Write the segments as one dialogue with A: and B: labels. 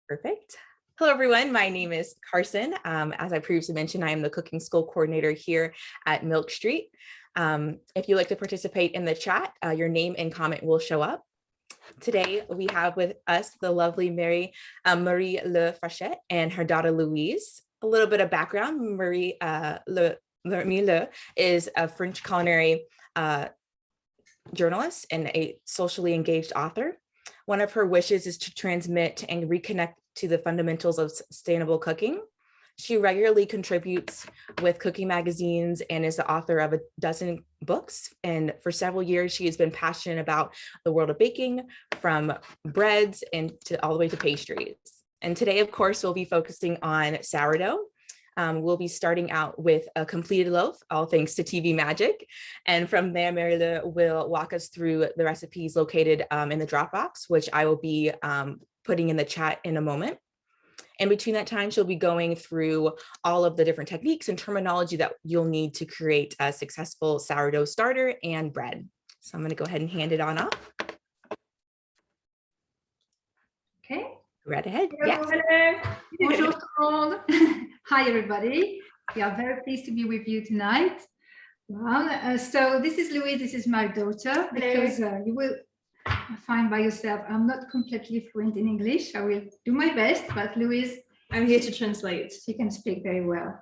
A: Perfect. Hello, everyone. My name is Carson. As I previously mentioned, I am the cooking school coordinator here at Milk Street. If you'd like to participate in the chat, your name and comment will show up. Today, we have with us the lovely Marie-Laure Fréchet and her daughter, Louise. A little bit of background, Marie-Laure is a French culinary journalist and a socially engaged author. One of her wishes is to transmit and reconnect to the fundamentals of sustainable cooking. She regularly contributes with cooking magazines and is the author of a dozen books. And for several years, she has been passionate about the world of baking, from breads and all the way to pastries. And today, of course, we'll be focusing on sourdough. We'll be starting out with a completed loaf, all thanks to TV magic. And from there, Marie-Laure will walk us through the recipes located in the Dropbox, which I will be putting in the chat in a moment. And between that time, she'll be going through all of the different techniques and terminology that you'll need to create a successful sourdough starter and bread. So I'm going to go ahead and hand it on off.
B: Okay.
A: Right ahead.
B: Hello,
A: yes.
B: Hello. Bonjour. Hi, everybody. We are very pleased to be with you tonight. Well, so this is Louise, this is my daughter, because you will find by yourself, I'm not completely fluent in English. I will do my best, but Louise,
C: I'm here to translate.
B: She can speak very well.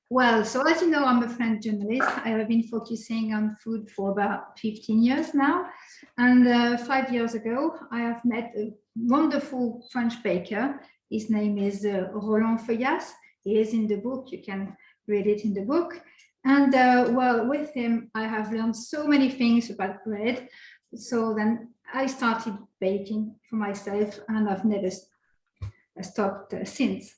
B: Well, so as you know, I'm a French journalist. I have been focusing on food for about 15 years now. And 5 years ago, I have met a wonderful French baker. His name is Roland Feuillas. He is in the book. You can read it in the book. And well, with him, I have learned so many things about bread. So then I started baking for myself, and I've never stopped since.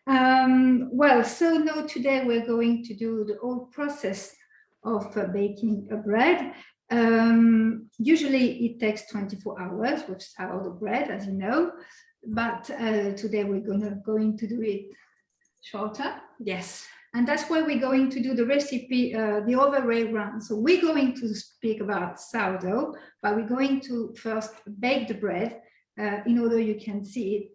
B: Well, so now today we're going to do the whole process of baking a bread. Usually it takes 24 hours with sourdough bread, as you know, but today we're going to do it shorter.
C: Yes.
B: And that's why we're going to do the recipe the other way around. So we're going to speak about sourdough, but we're going to first bake the bread in order you can see it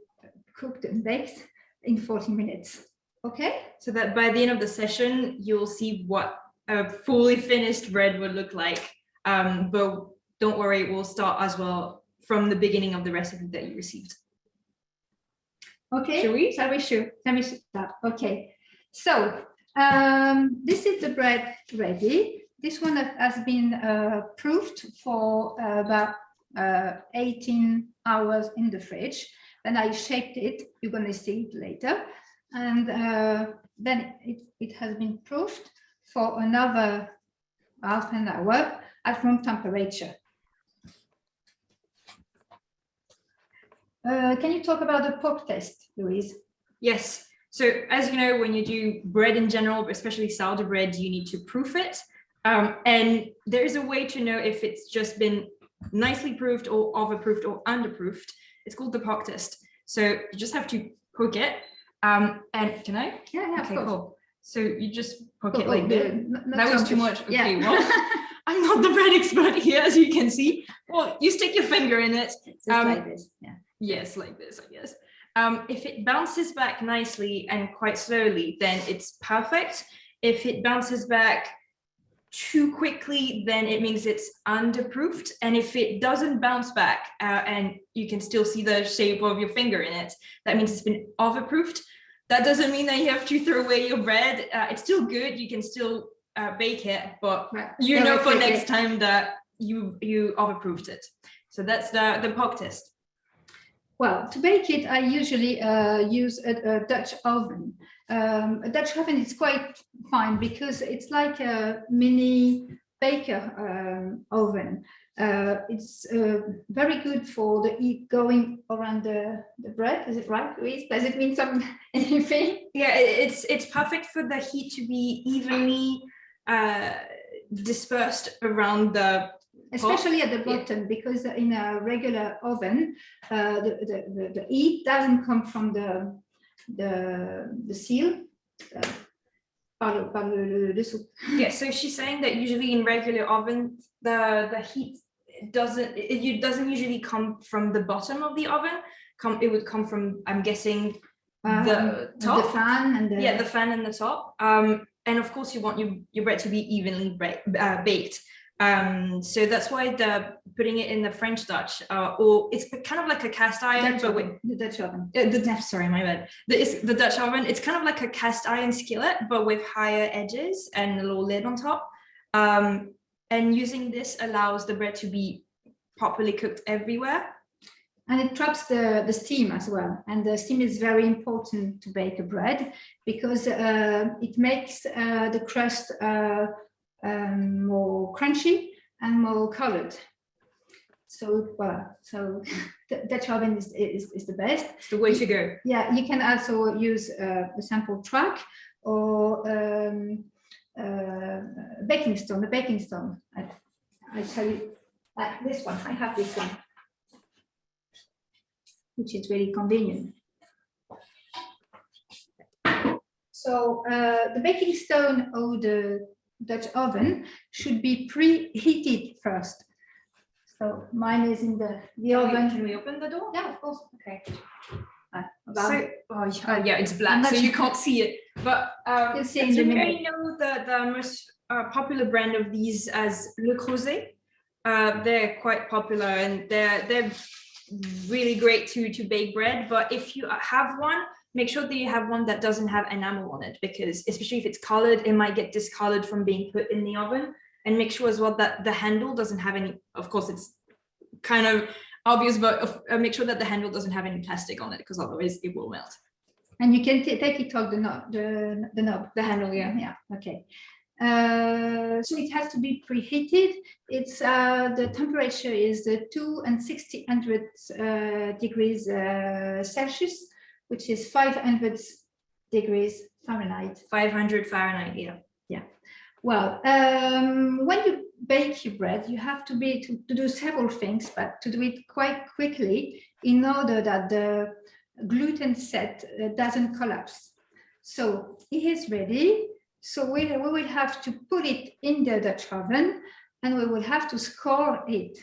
B: cooked and baked in 40 minutes. Okay?
C: So that by the end of the session, you'll see what a fully finished bread would look like. But don't worry, we'll start as well from the beginning of the recipe that you received.
B: Okay,
C: shall we?
B: Shall we start? Okay, so this is the bread ready. This one has been proofed for about 18 hours in the fridge. Then I shaped it. You're going to see it later. And then it has been proofed for another half an hour at room temperature. Can you talk about the pop test, Louise?
C: Yes. So as you know, when you do bread in general, especially sourdough bread, you need to proof it. And there's a way to know if it's just been nicely proofed or overproofed or underproofed. It's called the pop test. So you just have to poke it. And can I?
B: Yeah,
C: okay,
B: of course.
C: Cool. So you just poke it like this. That was too much. Okay,
B: yeah.
C: well, I'm not the bread expert here, as you can see. Well, you stick your finger in it.
B: Just like this, yeah.
C: Yes, like this, I guess. If it bounces back nicely and quite slowly, then it's perfect. If it bounces back too quickly, then it means it's underproofed. And if it doesn't bounce back and you can still see the shape of your finger in it, that means it's been overproofed. That doesn't mean that you have to throw away your bread. It's still good. You can still bake it, but you know for next time that you overproofed it. So that's the pop test.
B: Well, to bake it, I usually use a Dutch oven. A Dutch oven is quite fine because it's like a mini baker oven. It's very good for the heat going around the bread. Is it right, Louise? Does it mean anything?
C: Yeah, it's perfect for the heat to be evenly dispersed around the
B: especially at the bottom, because in a regular oven, the heat doesn't come from the seal.
C: Yeah, so she's saying that usually in regular oven, the heat it doesn't usually come from the bottom of the oven. It would come from, I'm guessing, the top.
B: The fan and
C: the fan and the top. And of course, you want your bread to be evenly baked. So that's why putting it in the French Dutch, or it's kind of like a cast iron,
B: the Dutch oven.
C: Sorry, my bad. The Dutch oven. It's kind of like a cast iron skillet, but with higher edges and a little lid on top. And using this allows the bread to be properly cooked everywhere.
B: And it traps the steam as well. And the steam is very important to bake a bread because it makes the crust more crunchy and more colored. So the Dutch oven is the best.
C: It's the way to go.
B: Yeah, you can also use a sample track or baking stone. I tell you, this one. I have this one, which is really convenient. So the baking stone or the Dutch oven should be preheated first. So mine is in the oven.
C: Can we open the door?
B: Yeah, of course. Okay.
C: Yeah, it's black, so you can't see it. But
B: you'll see
C: so
B: in the
C: you
B: minute.
C: may know the most popular brand of these as Le Creuset. They're quite popular and they're really great to bake bread. But if you have one, make sure that you have one that doesn't have enamel on it, because especially if it's colored, it might get discolored from being put in the oven. And make sure as well that the handle doesn't have any, of course it's kind of obvious, but make sure that the handle doesn't have any plastic on it, because otherwise it will melt.
B: And you can take it off the knob, the handle, yeah, okay. So it has to be preheated. It's the temperature is 260 degrees Celsius, which is 500 degrees Fahrenheit.
C: 500 Fahrenheit, yeah.
B: Yeah. Well, when you bake your bread, you have to do several things, but to do it quite quickly in order that the gluten set doesn't collapse. So it is ready. So we will have to put it in the Dutch oven and we will have to score it.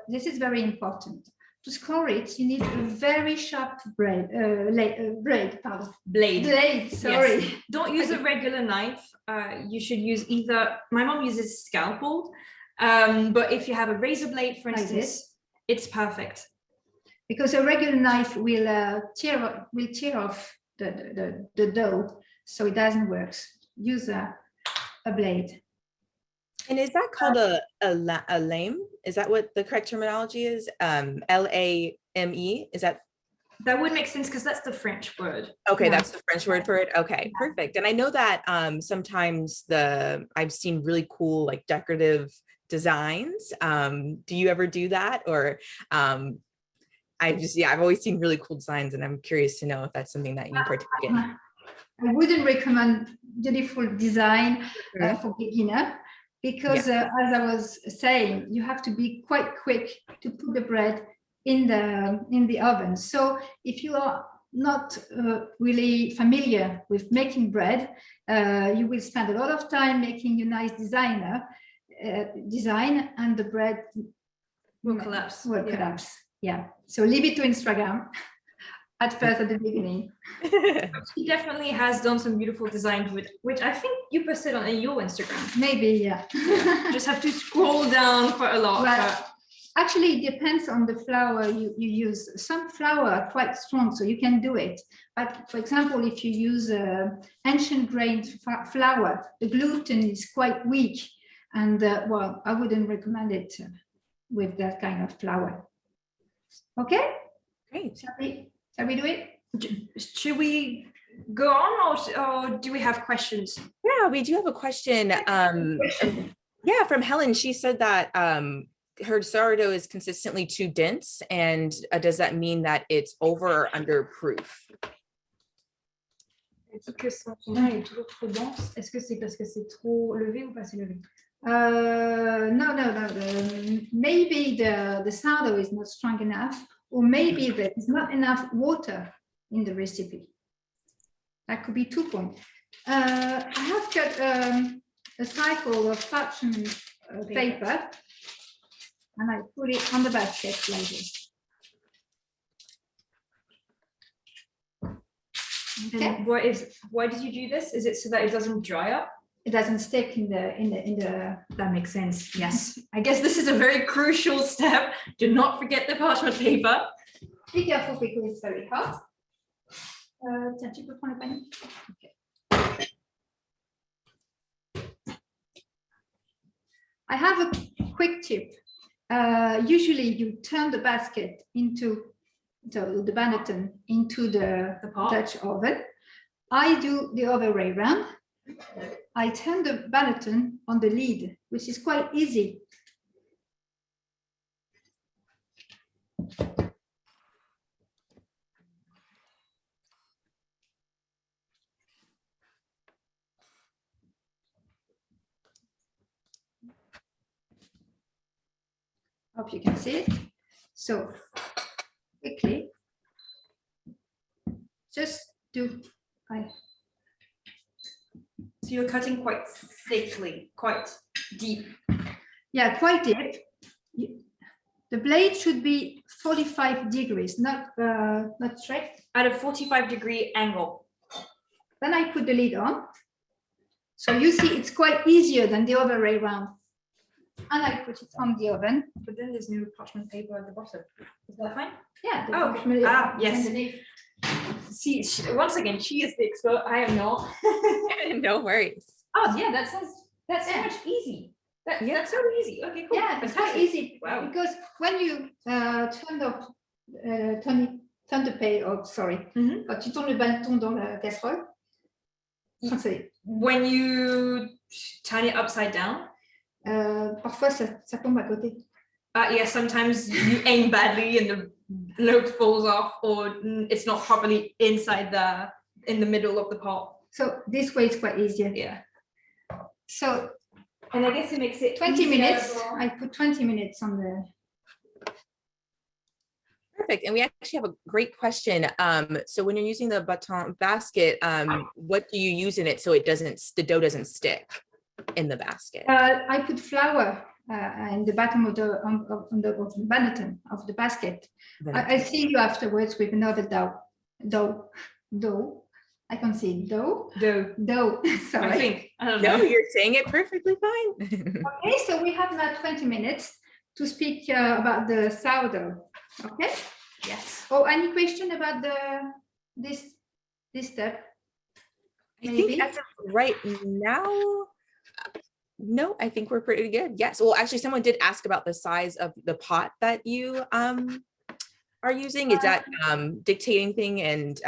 B: This is very important. To score it, you need a very sharp blade. Sorry.
C: Yes. Don't use a regular knife. You should use either, my mom uses scalpel, but if you have a razor blade, for instance, it's perfect.
B: Because a regular knife will tear off the dough, so it doesn't work. Use a blade.
A: And is that called a lame? Is that what the correct terminology is? L-A-M-E? Is that?
C: That would make sense because that's the French word.
A: Okay, that's the French word for it. Okay, perfect. And I know that sometimes I've seen really cool like decorative designs. Do you ever do that? Or I've always seen really cool designs, and I'm curious to know if that's something that you partake in.
B: I wouldn't recommend beautiful design for beginner. Because as I was saying, you have to be quite quick to put the bread in the oven. So if you are not really familiar with making bread, you will spend a lot of time making a nice design, and the bread
C: will collapse.
B: Yeah. So leave it to Instagram. At first, at the beginning.
C: She definitely has done some beautiful designs, which I think you posted on your Instagram.
B: Maybe, yeah.
C: Just have to scroll down quite a lot.
B: Well, actually, it depends on the flour you use. Some flour are quite strong, so you can do it. But for example, if you use ancient grain flour, the gluten is quite weak. And well, I wouldn't recommend it with that kind of flour. Okay?
A: Great.
B: Shall we do it?
C: Should we go on, or do we have questions?
A: Yeah, we do have a question. Yeah, from Helen. She said that her sourdough is consistently too dense, and does that mean that it's over or under proof?
C: Est-ce que son pain est toujours trop dense? Est-ce que c'est parce que c'est trop levé ou pas assez levé?
B: No. Maybe the sourdough is not strong enough, or maybe there is not enough water in the recipe. That could be 2 points. I have got a cycle of parchment paper, and I put it on the basket like this. Okay.
C: And why did you do this? Is it so that it doesn't dry up?
B: It doesn't stick in the.
C: That makes sense. Yes. I guess this is a very crucial step. Do not forget the parchment paper.
B: Be careful because it's very hot. Tiens, tu peux prendre le panier? Okay. I have a quick tip. Usually you turn the basket into the Baton into the Dutch oven. I do the other way around. I turn the Baton on the lid, which is quite easy. Hope you can see it. So quickly, just do.
C: So you're cutting quite thickly, quite deep.
B: Yeah, quite deep. The blade should be 45 degrees, not straight.
C: At a 45-degree angle.
B: Then I put the lid on. So you see, it's quite easier than the other way around. And I put it on the oven.
C: But then there's no parchment paper at the bottom. Is that fine?
B: Yeah. The
C: okay. Yes. See, once again, she is the expert. I am not.
A: No worries.
C: Oh yeah, that's so much easy. That's so easy. Okay, cool.
B: Yeah, it's quite easy.
C: Wow.
B: Because when you turn the pail, quand tu tournes le bâton dans la casserole,
C: when you turn it upside down,
B: parfois ça tombe à côté.
C: Yeah, sometimes you aim badly and the loaf falls off, or it's not properly in the middle of the pot.
B: So this way it's quite easier.
C: Yeah.
B: So,
C: and I guess it makes it
B: 20 minutes. I put 20 minutes on the.
A: Perfect. And we actually have a great question. So when you're using the Baton basket, what do you use in it so the dough doesn't stick in the basket?
B: I put flour in the bottom of the Baton of the basket. I see you afterwards with another dough. I can see dough. Sorry.
C: I think. I don't know.
A: No, you're saying it perfectly fine.
B: Okay, so we have now 20 minutes to speak about the sourdough. Okay.
C: Yes.
B: Oh, any question about this step?
A: I think as of right now, no, I think we're pretty good. Yes. Well, actually, someone did ask about the size of the pot that you are using. Is that dictating thing? And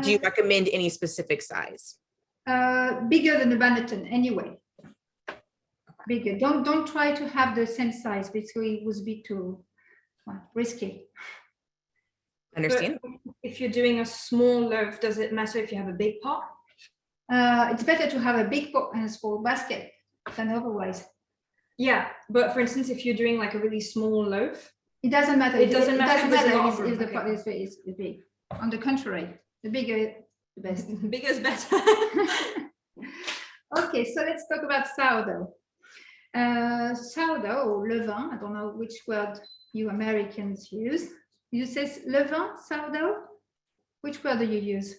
A: do you recommend any specific size?
B: Bigger than the Baton anyway. Bigger. Don't try to have the same size because it would be too risky.
A: Understand?
C: But if you're doing a small loaf, does it matter if you have a big pot?
B: It's better to have a big pot and a small basket than otherwise.
C: Yeah, but for instance, if you're doing like a really small loaf,
B: it doesn't matter.
C: It doesn't matter
B: if the pot is big. On the contrary, the bigger, the best.
C: Bigger is better.
B: Okay, so let's talk about sourdough. Sourdough or levain, I don't know which word you Americans use. You say levain, sourdough? Which word do you use?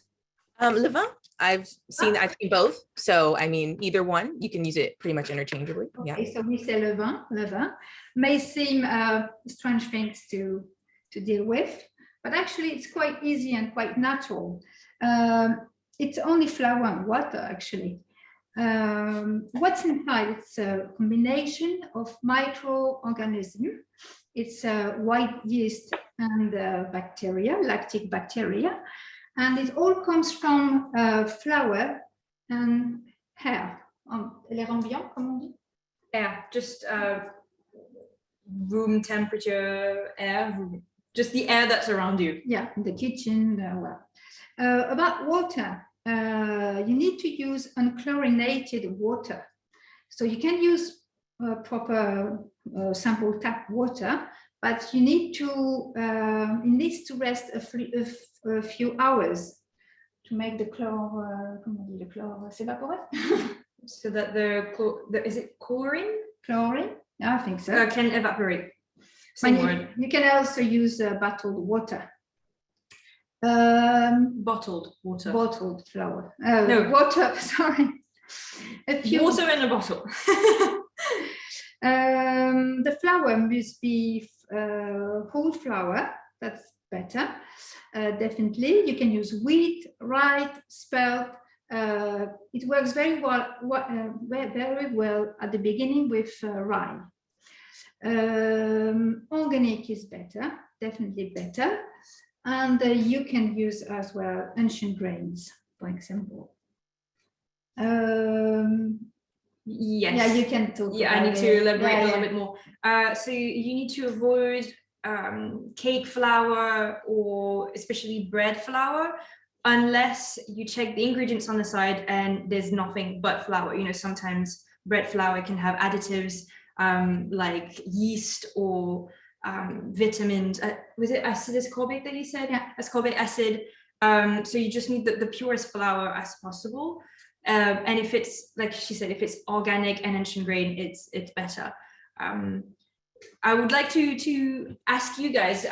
A: Levain. I've seen both. So I mean, either one, you can use it pretty much interchangeably.
B: Okay,
A: Yeah.
B: so we say levain. May seem strange things to deal with, but actually it's quite easy and quite natural. It's only flour and water, actually. What's inside? It's a combination of microorganisms. It's white yeast and bacteria, lactic bacteria, and it all comes from flour and air. L'air ambiant, comme on dit?
C: Air, just room temperature air, just the air that's around you.
B: Yeah, in the kitchen. About water. You need to use unchlorinated water. So you can use proper sample tap water, but you need to it needs to rest a few hours to make the chlor. Comment on dit le chlore s'évaporer?
C: So that is it chlorine?
B: Chlorine. I think so.
C: Can evaporate. Same word.
B: You can also use bottled water.
C: Bottled water.
B: Bottled flour.
C: No.
B: Water, sorry.
C: Water in a bottle.
B: The flour must be whole flour. That's better. Definitely. You can use wheat, rye, spelt. It works very well at the beginning with rye. Organic is better, definitely better. And you can use as well ancient grains, for example.
C: Yes.
B: Yeah, you can talk.
C: Yeah, I need to elaborate a little bit more. So you need to avoid cake flour or especially bread flour unless you check the ingredients on the side and there's nothing but flour. You know, sometimes bread flour can have additives like yeast or vitamins. Was it ascorbic that you said?
B: Yeah,
C: ascorbic acid. So you just need the purest flour as possible. And if it's, like she said, if it's organic and ancient grain, it's better. I would like to ask you guys,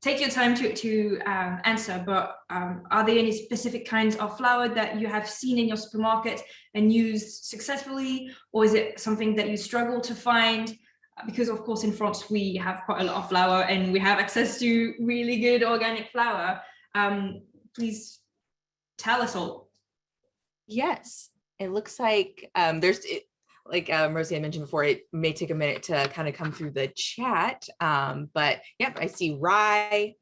C: take your time to answer, but are there any specific kinds of flour that you have seen in your supermarket and used successfully, or is it something that you struggle to find? Because of course in France we have quite a lot of flour and we have access to really good organic flour. Please tell us all.
A: Yes, it looks like like Rosie had mentioned before, it may take a minute to kind of come through the chat. But yep, I see rye.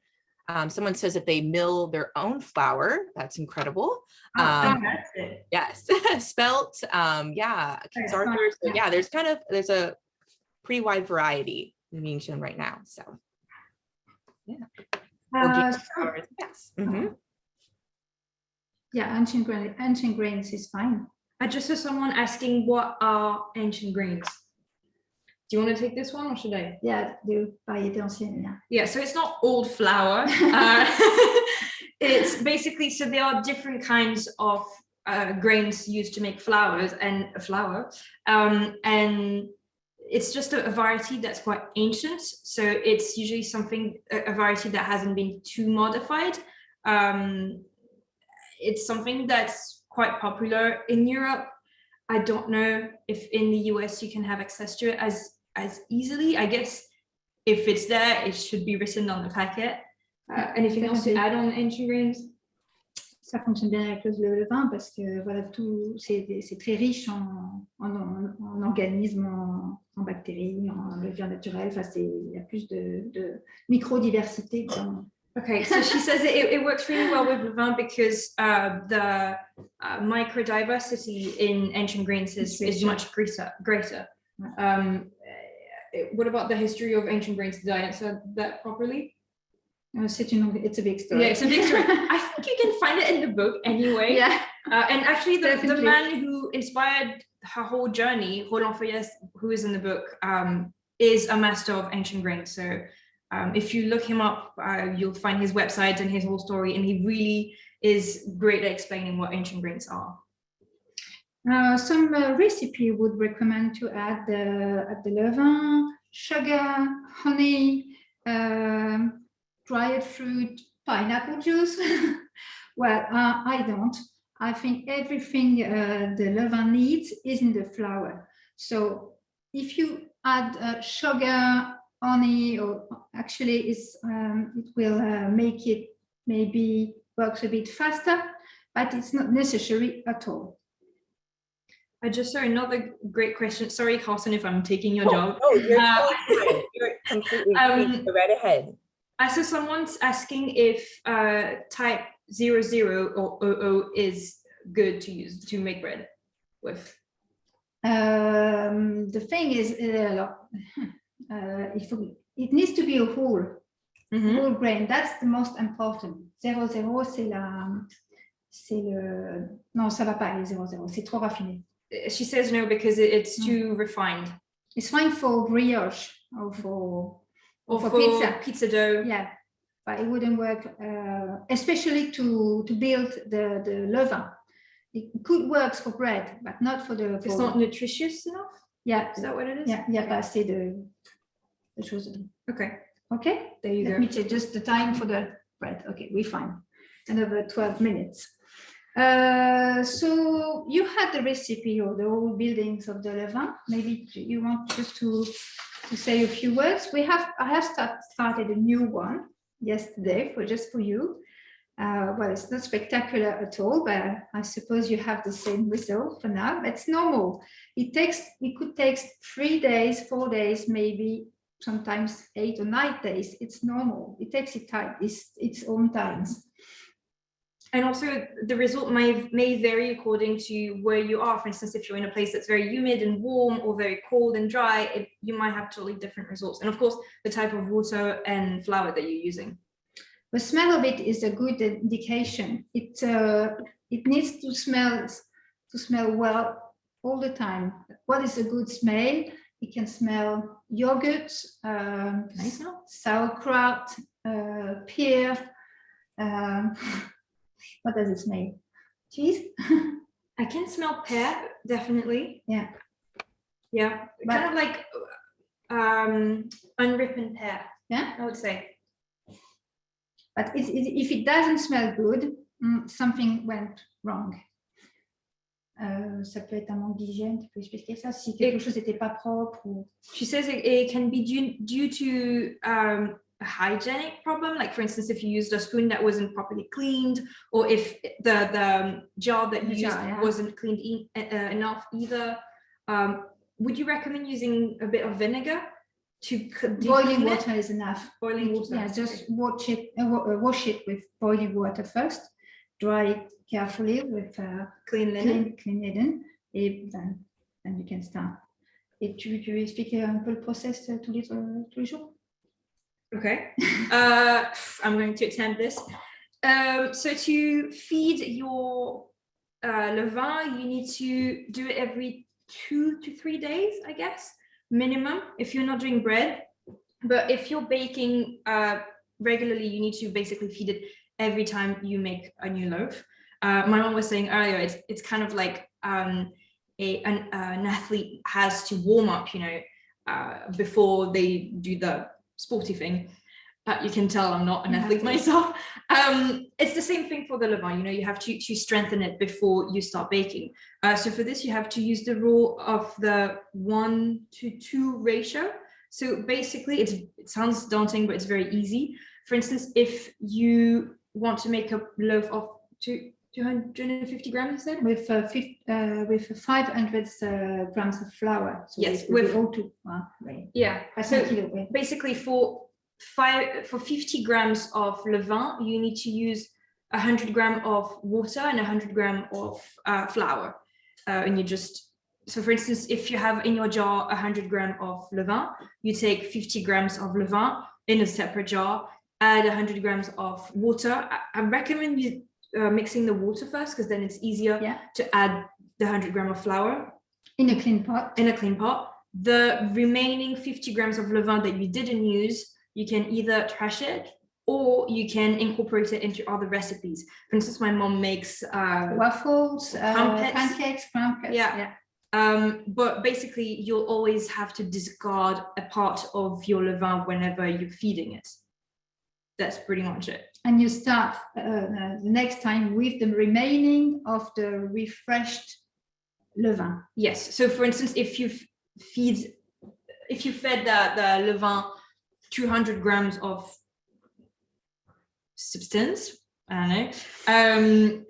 A: Someone says that they mill their own flour. That's incredible.
C: Fantastic.
A: Yes, spelt. Yeah, King's Arthur. So yeah, there's a pretty wide variety being shown right now. So yeah. Yes. Mm-hmm.
B: Yeah, ancient grains is fine.
C: I just saw someone asking what are ancient grains. Do you want to take this one or should I?
B: Yeah, the variétés anciennes.
C: Yeah, so it's not old flour. It's basically, so there are different kinds of grains used to make flours and and it's just a variety that's quite ancient. So it's usually a variety that hasn't been too modified. It's something that's quite popular in Europe. I don't know if in the US you can have access to it as easily. I guess if it's there, it should be written on the packet. Anything else to add on ancient grains?
B: Ça fonctionne bien avec le levain parce que voilà, tout c'est très riche en organismes, en bactéries, en levure naturelle. Enfin, il y a plus de microdiversité.
C: Okay, so she says it works really well with levain because the microdiversity in ancient grains is much greater. What about the history of ancient grains? Did I answer that properly?
B: It's a big story.
C: Yeah, it's a big story. I think you can find it in the book anyway.
B: Yeah.
C: And actually, the man who inspired her whole journey, Roland Fréchet, who is in the book, is a master of ancient grains. So if you look him up, you'll find his website and his whole story, and he really is great at explaining what ancient grains are.
B: Some recipe would recommend to add the levain, sugar, honey, dried fruit, pineapple juice. Well, I don't. I think everything the levain needs is in the flour. So if you add sugar, honey, or actually it will make it maybe works a bit faster, but it's not necessary at all.
C: I just saw another great question. Sorry, Carson, if I'm taking your job.
A: Oh, you're totally fine. You're completely go right ahead.
C: I saw someone's asking if type 00 or 00 is good to use to make bread with.
B: The thing is, it needs to be a whole grain. That's the most important. 00, non, ça va pas, les 00. C'est trop raffiné.
C: She says no because it's too refined.
B: It's fine for brioche or for
C: pizza dough.
B: Yeah, but it wouldn't work, especially to build the levain. It could work for bread, but not for the.
C: It's not nutritious enough.
B: Yeah.
C: Is that what it is?
B: Yeah, il y a pas assez de choses.
C: Okay.
B: Okay,
C: There you
B: let
C: go.
B: me check just the time for the bread. Okay, we're fine. Another 12 minutes. So you had the recipe or the whole buildings of the levain. Maybe you want just to say a few words. I have started a new one yesterday for you. Well, it's not spectacular at all, but I suppose you have the same result for now. It's normal. It could take 3 days, 4 days, maybe sometimes 8 or 9 days. It's normal. It takes its own times.
C: And also the result may vary according to where you are. For instance, if you're in a place that's very humid and warm or very cold and dry, you might have totally different results. And of course, the type of water and flour that you're using.
B: The smell of it is a good indication. It needs to smell well all the time. What is a good smell? It can smell yogurt,
C: Nice.
B: sauerkraut, pear. What does it smell? Cheese?
C: I can smell pear, definitely.
B: Yeah.
C: Yeah,
B: But,
C: kind of like unripened pear.
B: Yeah,
C: I would say.
B: but if it doesn't smell good, something went wrong. Ça peut être un manque d'hygiène, tu peux expliquer ça? Si quelque chose n'était pas propre ou...
C: She says it can be due to a hygienic problem, like for instance, if you used a spoon that wasn't properly cleaned, or if the jar that you used wasn't cleaned enough either. Would you recommend using a bit of vinegar to
B: boiling water is enough.
C: Boiling water.
B: Yeah, just wash it with boiling water first. Dry it carefully with
C: clean linen.
B: Clean linen, et then you can start. Et tu expliques un peu le process tous les jours?
C: Okay. I'm going to attempt this. So to feed your levain, you need to do it every 2 to 3 days, I guess, minimum, if you're not doing bread. But if you're baking regularly, you need to basically feed it every time you make a new loaf. My mom was saying earlier, it's kind of like an athlete has to warm up, before they do the sporty thing. You can tell I'm not an athlete myself. It's the same thing for the levain. You have to strengthen it before you start baking. So for this, you have to use the rule of the 1 to 2 ratio. So basically, it sounds daunting, but it's very easy. For instance, if you want to make a loaf of 250 grams, you said?
B: With 500 grams of flour. So
C: yes,
B: with all two. Right.
C: Yeah. So basically, for 50 grams of levain, you need to use 100 grams of water and 100 grams of flour. So for instance, if you have in your jar 100 grams of levain, you take 50 grams of levain in a separate jar, add 100 grams of water. I recommend you mixing the water first, because then it's easier to add the 100 grams of flour.
B: In a clean pot.
C: In a clean pot. The remaining 50 grams of levain that you didn't use, you can either trash it or you can incorporate it into other recipes. For instance, my mom makes
B: waffles, pancakes, crumpets.
C: Yeah. But basically, you'll always have to discard a part of your levain whenever you're feeding it. That's pretty much it.
B: And you start the next time with the remaining of the refreshed levain.
C: Yes. So for instance, if you fed the levain 200 grams of substance, I don't know,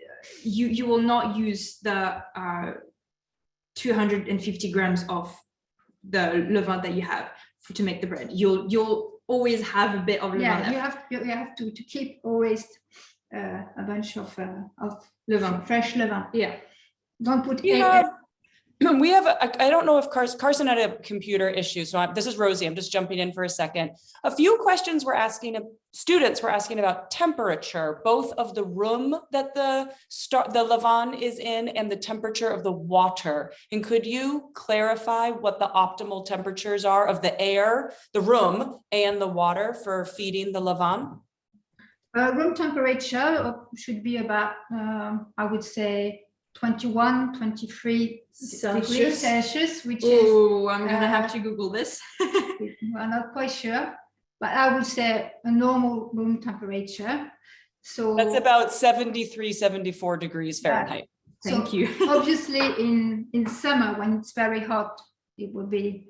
C: you will not use the 250 grams of the levain that you have to make the bread. You'll always have a bit of levain left.
B: You have to keep always a bunch of
C: levain,
B: fresh levain.
C: Yeah.
B: Don't put
D: we have, I don't know if Carson had a computer issue. So this is Rosie. I'm just jumping in for a second. A few questions students were asking about temperature, both of the room that the levain is in and the temperature of the water. And could you clarify what the optimal temperatures are of the air, the room, and the water for feeding the levain?
B: Room temperature should be about, I would say, 21, 23
C: Celsius.
B: degrees Celsius, which
C: Oh, I'm gonna have to Google this.
B: we're not quite sure, but I would say a normal room temperature. So
D: That's about 73, 74 degrees Fahrenheit.
C: Thank you.
B: Obviously, in summer when it's very hot, it will be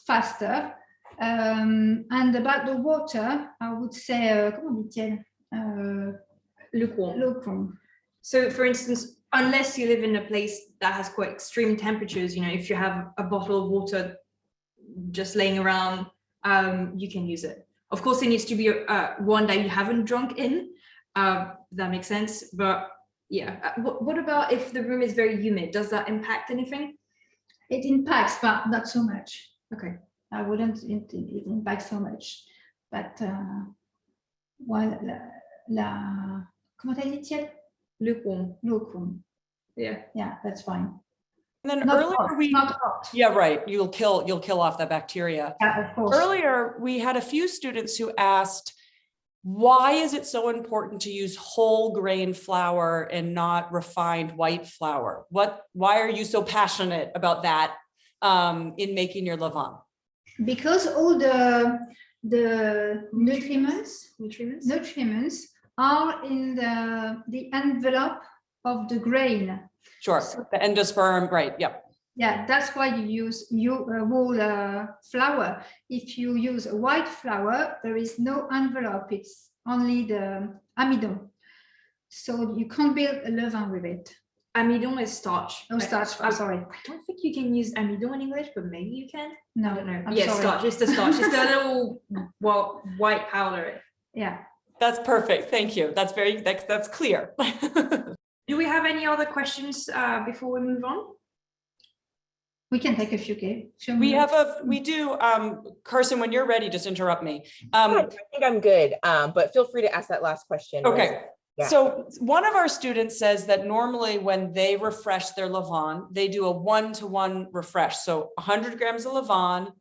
B: faster. And about the water, I would say, comment dit-elle?
C: Lukewarm.
B: Lukewarm.
C: So, for instance, unless you live in a place that has quite extreme temperatures, you know, if you have a bottle of water just laying around, you can use it. Of course, it needs to be one that you haven't drunk in. That makes sense. But yeah, what about if the room is very humid? Does that impact anything?
B: It impacts, but not so much.
C: Okay.
B: I wouldn't it impacts so much. But well, comment t'as dit-elle?
C: Lukewarm.
B: Lukewarm.
C: Yeah.
B: Yeah, that's fine.
D: And then
B: Not
D: earlier
B: hot, not hot.
D: yeah, right. You'll kill off that bacteria.
B: Yeah, of course.
D: Earlier, we had a few students who asked, why is it so important to use whole grain flour and not refined white flour? Why are you so passionate about that in making your levain?
B: Because all the nutriments are in the envelope of the grain.
D: Sure,
B: So,
D: the endosperm, right, yep.
B: yeah, that's why you use whole flour. If you use a white flour, there is no envelope. It's only the amidon. So you can't build a levain with it.
C: Amidon is starch.
B: No starch, I'm sorry.
C: I don't think you can use amidon in English, but maybe you can.
B: No,
C: I don't know.
B: I'm
C: Yeah,
B: sorry.
C: starch. It's the starch. It's the little white powder.
B: Yeah.
D: That's perfect, thank you. That's clear.
C: Do we have any other questions before we move on?
B: We can take a few, okay?
D: We do, Carson, when you're ready, just interrupt me.
A: I think I'm good, but feel free to ask that last question.
D: Okay.
A: Yeah.
D: So one of our students says that normally when they refresh their levain, they do a 1-to-1 refresh. So 100 grams of levain,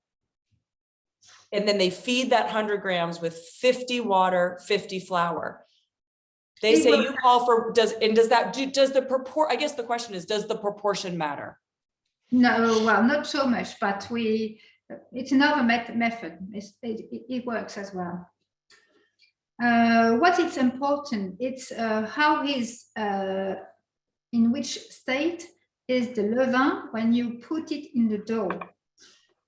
D: and then they feed that 100 grams with 50 water, 50 flour. They say you call for, I guess the question is, does the proportion matter?
B: No, well, not so much, but it's another method. It works as well. What is important, it's how in which state is the levain when you put it in the dough.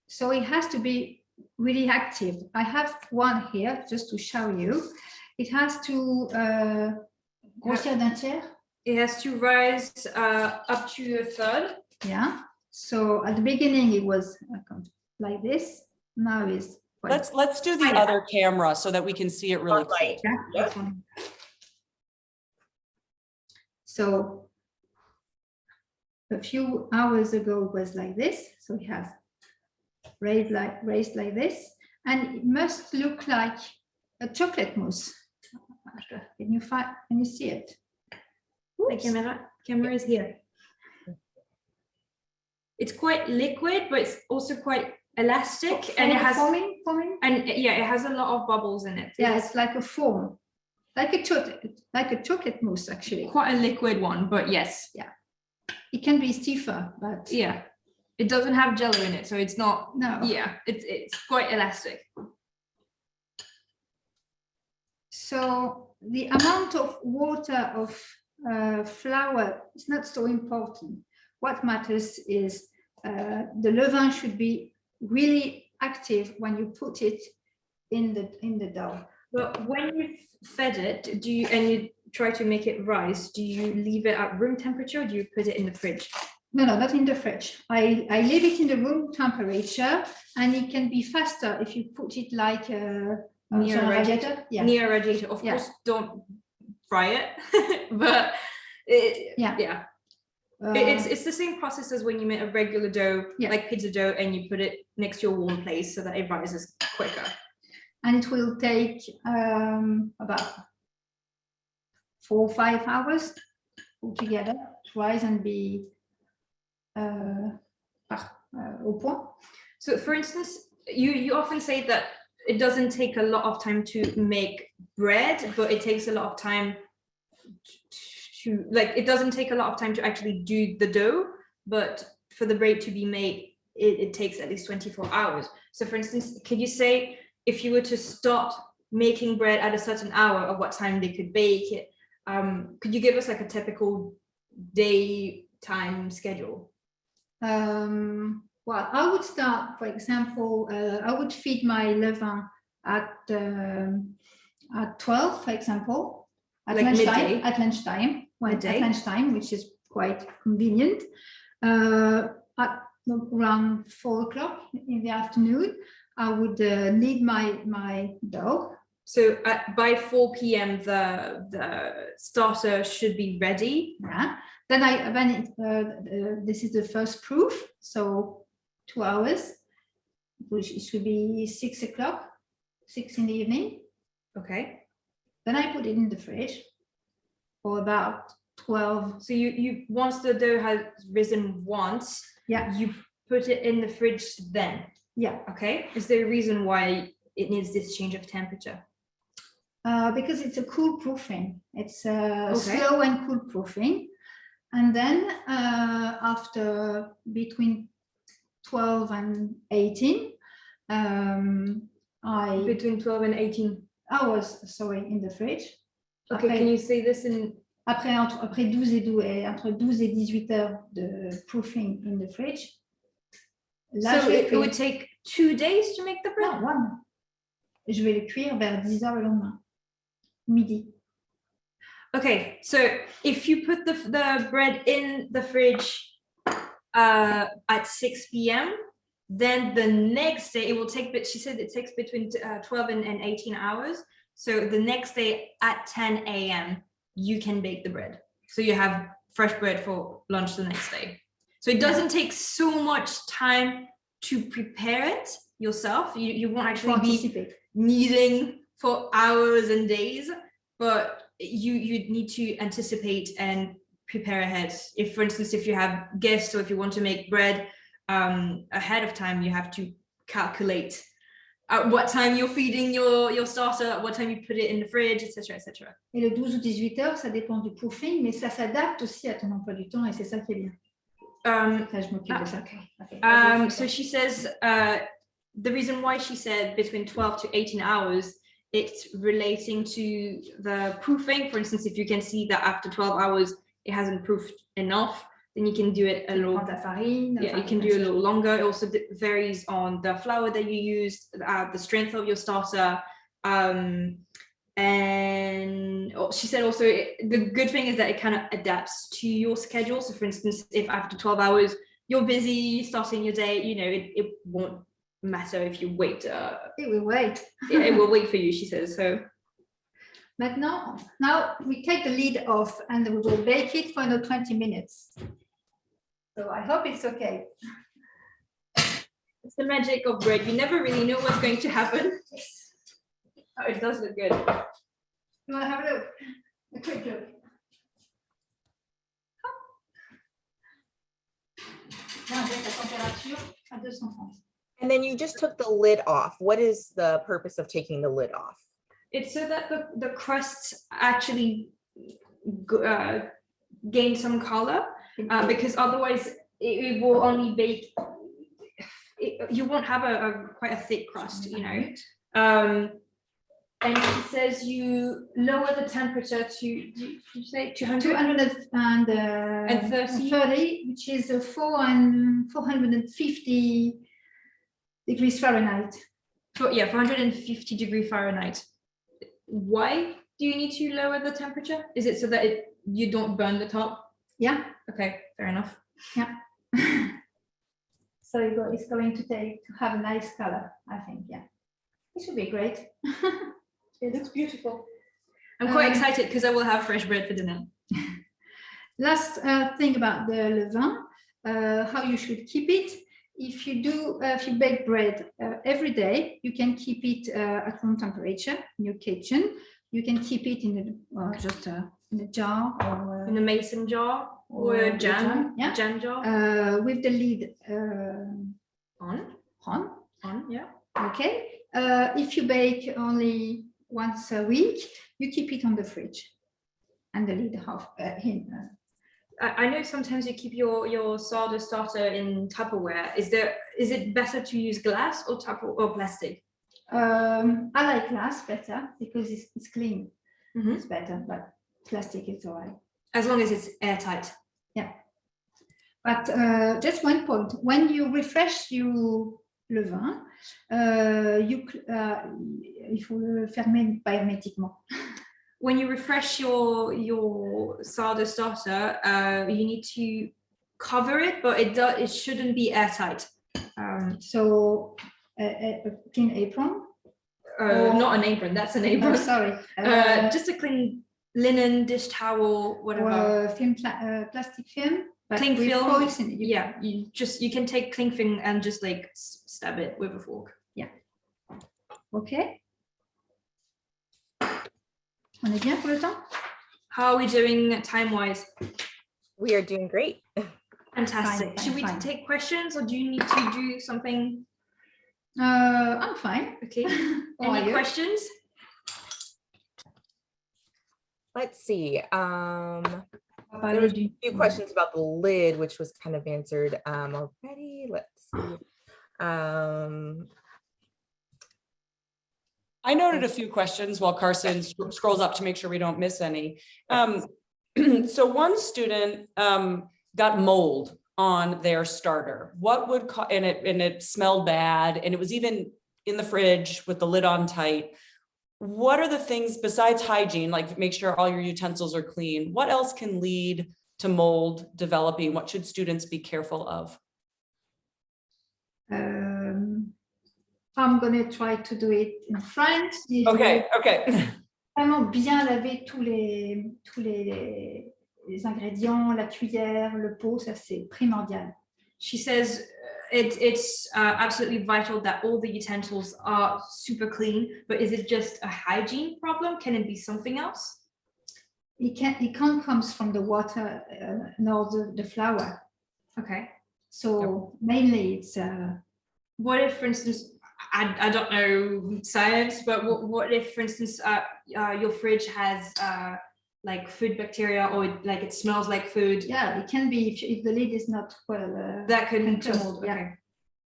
B: So it has to be really active. I have one here just to show you. It has to grossir d'un tiers.
C: It has to rise up to a third.
B: Yeah. So at the beginning it was like this. Now it's
D: Let's do the other camera so that we can see it really clear.
B: yeah. So a few hours ago it was like this. So it has raised like this, and it must look like a chocolate mousse. Can you see it?
C: The camera is here. It's quite liquid, but it's also quite elastic, and it has
B: forming.
C: And yeah, it has a lot of bubbles in it.
B: Yeah, it's like a foam, like a chocolate mousse actually.
C: Quite a liquid one, but yes.
B: Yeah, it can be stiffer, but
C: yeah, it doesn't have jello in it, so it's not.
B: No.
C: Yeah, it's quite elastic.
B: So the amount of water of flour is not so important. What matters is the levain should be really active when you put it in the dough.
C: But when you've fed it, and you try to make it rise, do you leave it at room temperature, or do you put it in the fridge?
B: No, not in the fridge. I leave it in the room temperature, and it can be faster if you put it like
C: near a radiator.
B: Yeah.
C: Near a radiator. Of course, don't fry it, but yeah. It's the same process as when you make a regular dough, like pizza dough, and you put it next to a warm place so that it rises quicker.
B: And it will take about 4 or 5 hours altogether to rise and be au point.
C: So, for instance, you often say that it doesn't take a lot of time to make bread, but it takes a lot of time to, like, it doesn't take a lot of time to actually do the dough, but for the bread to be made, it takes at least 24 hours. So for instance, could you say if you were to start making bread at a certain hour, of what time they could bake it? Could you give us like a typical day time schedule?
B: Well, I would start, for example, I would feed my levain at 12, for example, at
C: Like
B: lunchtime.
C: midday?
B: At lunchtime,
C: Midday?
B: at lunchtime, which is quite convenient. At around 4 o'clock in the afternoon, I would knead my dough.
C: So by 4 p.m. the starter should be ready.
B: Yeah. Then this is the first proof. So 2 hours, which it should be 6 o'clock, 6 in the evening.
C: Okay.
B: Then I put it in the fridge for about 12.
C: So you once the dough has risen once,
B: Yeah.
C: you put it in the fridge then.
B: Yeah.
C: Okay. Is there a reason why it needs this change of temperature?
B: Because it's a cool proofing. It's
C: Okay.
B: slow and cool proofing. And then after between 12 and 18,
C: Between 12 and 18
B: hours, sorry, in the fridge.
C: Okay, can you say this in...
B: Après 12 entre 12 et 18 heures de proofing in the fridge. Là,
C: So it would take 2 days to make the bread?
B: Non, 1. Je vais le cuire vers 10 heures le lendemain, midi.
C: Okay, so if you put the bread in the fridge at 6 p.m., then the next day it will take, but she said it takes between 12 and 18 hours. So the next day at 10 a.m., you can bake the bread. So you have fresh bread for lunch the next day. So it doesn't take so much time to prepare it yourself. You won't actually be kneading for hours and days, but you need to anticipate and prepare ahead. If, for instance, if you have guests or if you want to make bread ahead of time, you have to calculate at what time you're feeding your starter, at what time you put it in the fridge, etc., etc.
B: Et le 12 ou 18 heures, ça dépend du proofing, mais ça s'adapte aussi à ton emploi du temps et c'est ça qui est bien. Ça, je m'occupe de ça.
C: Okay. So she says the reason why she said between 12 to 18 hours, it's relating to the proofing. For instance, if you can see that after 12 hours it hasn't proofed enough, then you can do it a little. You can do a little longer. It also varies on the flour that you use, the strength of your starter, and she said also the good thing is that it kind of adapts to your schedule. So, for instance, if after 12 hours you're busy starting your day, it won't matter if you wait.
B: It will wait.
C: Yeah, it will wait for you, she says. So.
B: Now we take the lid off and we will bake it for another 20 minutes. So I hope it's okay.
C: It's the magic of bread. You never really know what's going to happen. Oh, it does look good.
B: You want to have a look? A quick look.
A: And then you just took the lid off. What is the purpose of taking the lid off?
C: It's so that the crusts actually gain some color, because otherwise it will only bake. You won't have quite a thick crust, and she says you lower the temperature to, you say
B: 230, which is 450 degrees Fahrenheit.
C: 450 degrees Fahrenheit. Why do you need to lower the temperature? Is it so that you don't burn the top?
B: Yeah.
C: Okay, fair enough.
B: Yeah. So it's going to have a nice color, I think. Yeah. It should be great.
C: It looks beautiful. I'm quite excited because I will have fresh bread for dinner.
B: Last thing about the levain, how you should keep it. If you bake bread every day, you can keep it at room temperature in your kitchen. You can keep it in a jar or
C: in a mason jar or a jam jar.
B: With the lid
C: on. Yeah.
B: Okay. If you bake only once a week, you keep it on the fridge. and the lid off.
C: I know sometimes you keep your sourdough starter in Tupperware. Is it better to use glass or plastic?
B: I like glass better because it's clean.
C: Mm-hmm.
B: It's better, but plastic is all right.
C: As long as it's airtight.
B: Yeah. But just one point, when you refresh le vin, il faut le fermer hermétiquement.
C: When you refresh your sourdough starter, you need to cover it, but it shouldn't be airtight.
B: So a clean apron?
C: Not an apron, that's an apron.
B: Oh, sorry.
C: Just a clean linen, dish towel, whatever.
B: Or plastic film?
C: Cling film.
B: Yeah.
C: You can take cling film and just like stab it with a fork.
B: Yeah. Okay. On est bien pour le temps?
C: How are we doing time-wise?
A: We are doing great.
C: Fantastic.
B: Fine,
C: Should we
B: fine.
C: take questions or do you need to do something?
B: I'm fine.
C: Okay.
B: How are
C: Any
B: you?
C: questions?
A: Let's see.
B: There
A: There was a few questions about the lid, which was kind of answered already. Let's see.
D: I noted a few questions while Carson scrolls up to make sure we don't miss any. So one student got mold on their starter. What would and it smelled bad, and it was even in the fridge with the lid on tight. What are the things besides hygiene, like make sure all your utensils are clean? What else can lead to mold developing? What should students be careful of?
B: I'm going to try to do it in French.
D: Okay.
B: Vraiment bien laver tous les ingrédients, la cuillère, le pot, ça c'est primordial.
C: She says it's absolutely vital that all the utensils are super clean, but is it just a hygiene problem? Can it be something else?
B: It can't come from the water nor the flour.
C: Okay.
B: So mainly it's
C: what if, for instance, I don't know science, but what if, for instance, your fridge has like food bacteria, or like it smells like food?
B: Yeah, it can be if the lid is not well.
C: That could lead to
B: controlled,
C: mold.
B: yeah.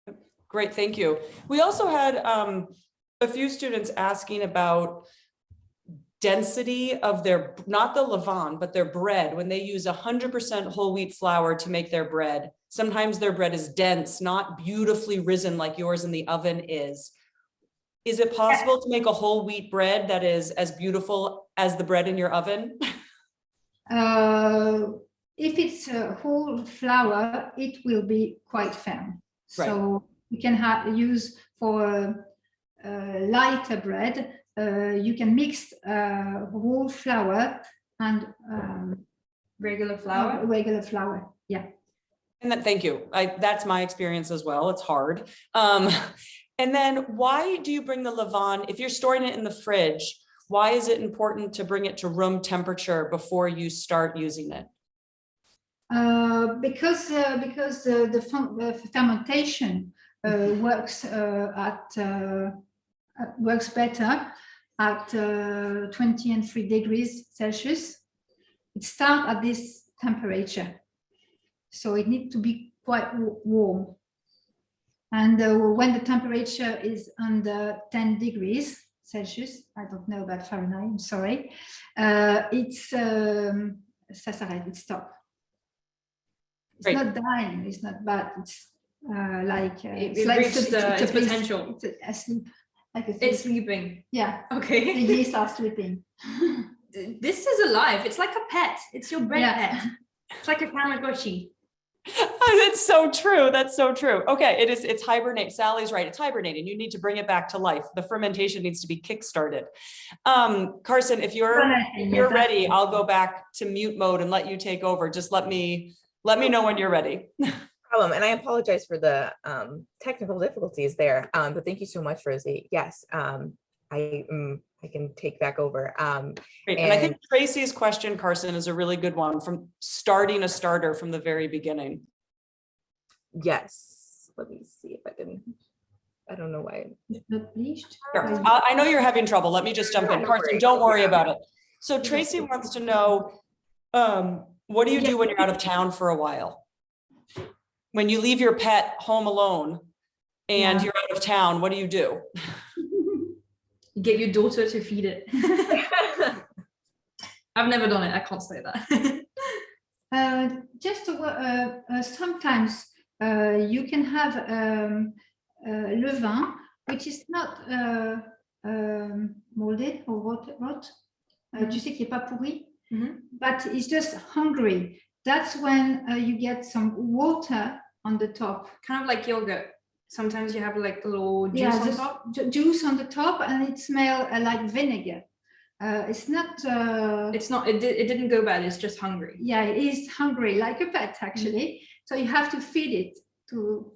C: Okay.
D: Great, thank you. We also had a few students asking about density of their, not the levain, but their bread. When they use 100% whole wheat flour to make their bread, sometimes their bread is dense, not beautifully risen like yours in the oven is. Is it possible to make a whole wheat bread that is as beautiful as the bread in your oven?
B: If it's whole flour, it will be quite firm.
D: Right.
B: So you can use for lighter bread. You can mix whole flour and
C: Regular flour.
B: Regular flour, yeah.
D: And then, thank you. That's my experience as well. It's hard. And then why do you bring the levain, if you're storing it in the fridge, why is it important to bring it to room temperature before you start using it?
B: Because the fermentation works better at 23 degrees Celsius. It starts at this temperature, so it needs to be quite warm. And when the temperature is under 10 degrees Celsius, I don't know about Fahrenheit, I'm sorry, ça s'arrête, it stops. It's
D: Great.
B: not dying, it's not bad, it's like
C: It reached its potential.
B: It's asleep. Like
C: It's sleeping.
B: Yeah.
C: Okay.
B: The yeast are sleeping.
C: This is alive. It's like a pet. It's your bread
B: Yeah.
C: pet. It's like a Tamagotchi.
D: That's so true. That's so true. Okay, it's hibernate. Sally's right. It's hibernating. You need to bring it back to life. The fermentation needs to be kickstarted. Carson, if you're ready, I'll go back to mute mode and let you take over. Just let me know when you're ready.
A: Problem. And I apologize for the technical difficulties there. But thank you so much, Rosie. Yes, I can take back over.
D: Great. And I think Tracy's question, Carson, is a really good one, from starting a starter from the very beginning.
A: Yes. Let me see if I don't know why.
B: It's not bleached.
D: Sure. I know you're having trouble. Let me just jump in. Carson, don't worry about it. So Tracy wants to know, what do you do when you're out of town for a while? When you leave your pet home alone and you're out of town, what do you do?
C: You get your daughter to feed it. I've never done it. I can't say that.
B: Sometimes you can have levain, which is not molded or rot. Tu sais qu'il n'est pas pourri, but it's just hungry. That's when you get some water on the top.
C: Kind of like yogurt. Sometimes you have like a little juice on top.
B: Juice on the top, and it smells like vinegar. It's not.
C: It didn't go bad. It's just hungry.
B: Yeah, it is hungry, like a pet actually. So you have to feed it to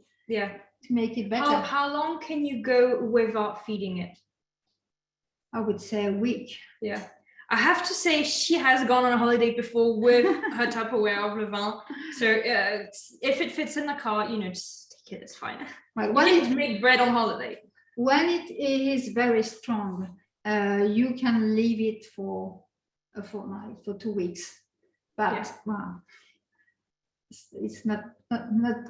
B: make it better.
C: How long can you go without feeding it?
B: I would say a week.
C: Yeah. I have to say she has gone on a holiday before with her Tupperware of levain. So if it fits in the car, just take it. It's fine.
B: Well,
C: when you make bread on holiday.
B: When it is very strong, you can leave it for a fortnight, for 2 weeks. But wow, it's not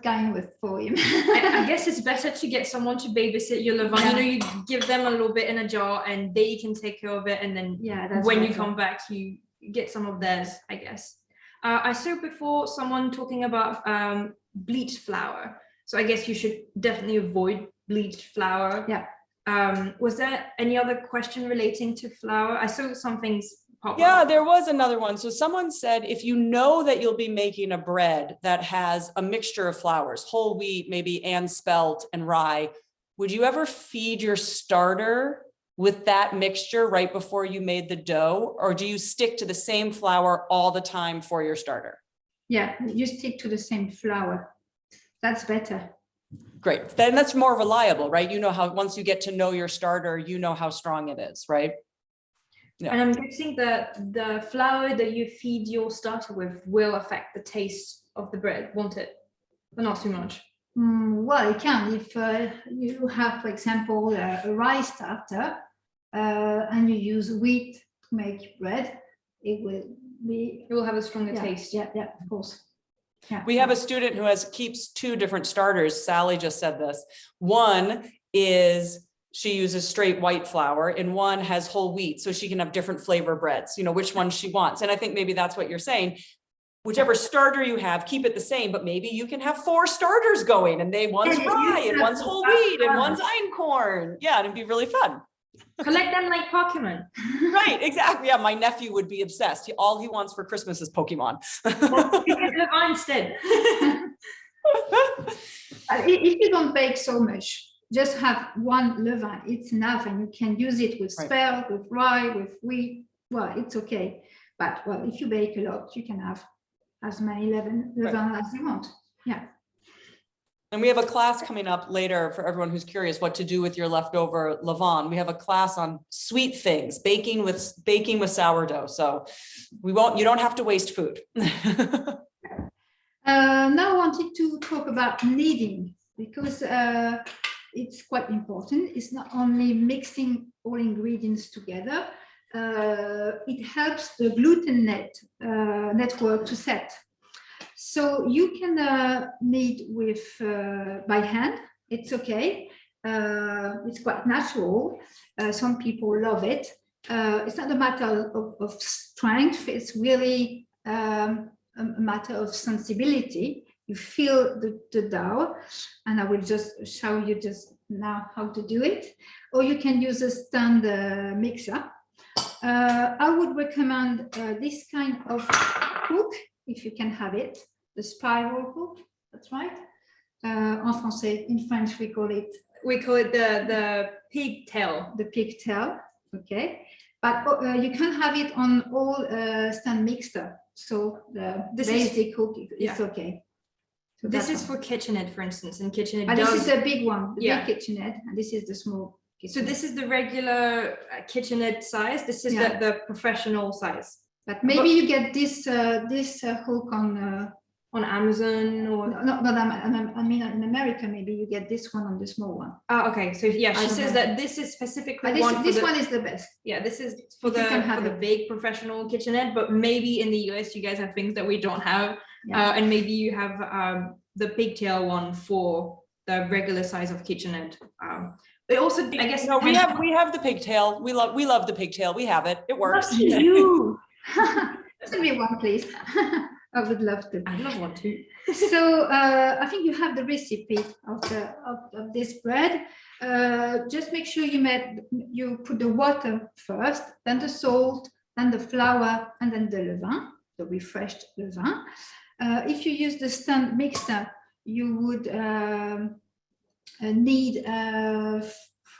B: going with for him.
C: I guess it's better to get someone to babysit your levain. You give them a little bit in a jar and they can take care of it, and then when you come back you get some of theirs, I guess. I saw before someone talking about bleached flour, so I guess you should definitely avoid bleached flour. Was there any other question relating to flour? I saw some things pop up.
D: There was another one. So someone said, if you know that you'll be making a bread that has a mixture of flours, whole wheat, maybe, and spelt and rye, would you ever feed your starter with that mixture right before you made the dough? Or do you stick to the same flour all the time for your starter?
B: Yeah, you stick to the same flour. That's better.
D: Great. Then that's more reliable, right? You know how, once you get to know your starter, you know how strong it is, right? Yeah.
C: And I'm guessing that the flour that you feed your starter with will affect the taste of the bread, won't it? But not too much.
B: Well, it can. If you have, for example, a rice starter and you use wheat to make bread, it will have a stronger taste. Yeah, of course. Yeah.
D: We have a student who keeps 2 different starters. Sally just said this. One is she uses straight white flour, and one has whole wheat, so she can have different flavor breads, which one she wants. And I think maybe that's what you're saying. Whichever starter you have, keep it the same, but maybe you can have 4 starters going, and one's rye and one's whole wheat and one's einkorn. Yeah, it'd be really fun.
C: Collect them like Pokemon.
D: Right, exactly. Yeah, my nephew would be obsessed. All he wants for Christmas is Pokemon.
C: Levain instead.
B: If you don't bake so much, just have one levain. It's enough, and you can use it with spelt, with rye, with wheat. Well, it's okay. But if you bake a lot, you can have as many levain as you want. Yeah.
D: And we have a class coming up later for everyone who's curious what to do with your leftover levain. We have a class on sweet things, baking with sourdough. So you don't have to waste food.
B: Now I wanted to talk about kneading, because it's quite important. It's not only mixing all ingredients together, it helps the gluten network to set. So you can knead with by hand. It's okay. It's quite natural. Some people love it. It's not a matter of strength. It's really a matter of sensibility. You feel the dough, and I will just show you just now how to do it. Or you can use a stand mixer. I would recommend this kind of hook, if you can have it, the spiral hook. That's right. En français, in French, we call it
C: the pigtail.
B: The pigtail. Okay, but you can have it on all stand mixer. So the basic hook is okay. So
C: this is for KitchenAid, for instance, and KitchenAid.
B: This is the big one, the big KitchenAid, and this is the small.
C: So this is the regular KitchenAid size. This is the professional size.
B: But maybe you get this hook on
C: on Amazon or?
B: No, but I mean, in America, maybe you get this one on the small one.
C: Okay, so yeah, she says
B: know.
C: that this is specifically
B: This one is the best.
C: Yeah, this is for
B: If you can
C: the
B: have
C: big professional kitchenette, but maybe in the US you guys have things that we don't have,
B: Yeah.
C: and maybe you have the pigtail one for the regular size of kitchenette. But also, I guess
D: No, we have the pigtail. We love the pigtail. We have it. It works.
C: you.
B: Send me one, please. I would love to.
C: I'd love one too.
B: So I think you have the recipe of this bread. Just make sure you put the water first, then the salt, then the flour, and then the levain, the refreshed levain. If you use the stand mixer, you would need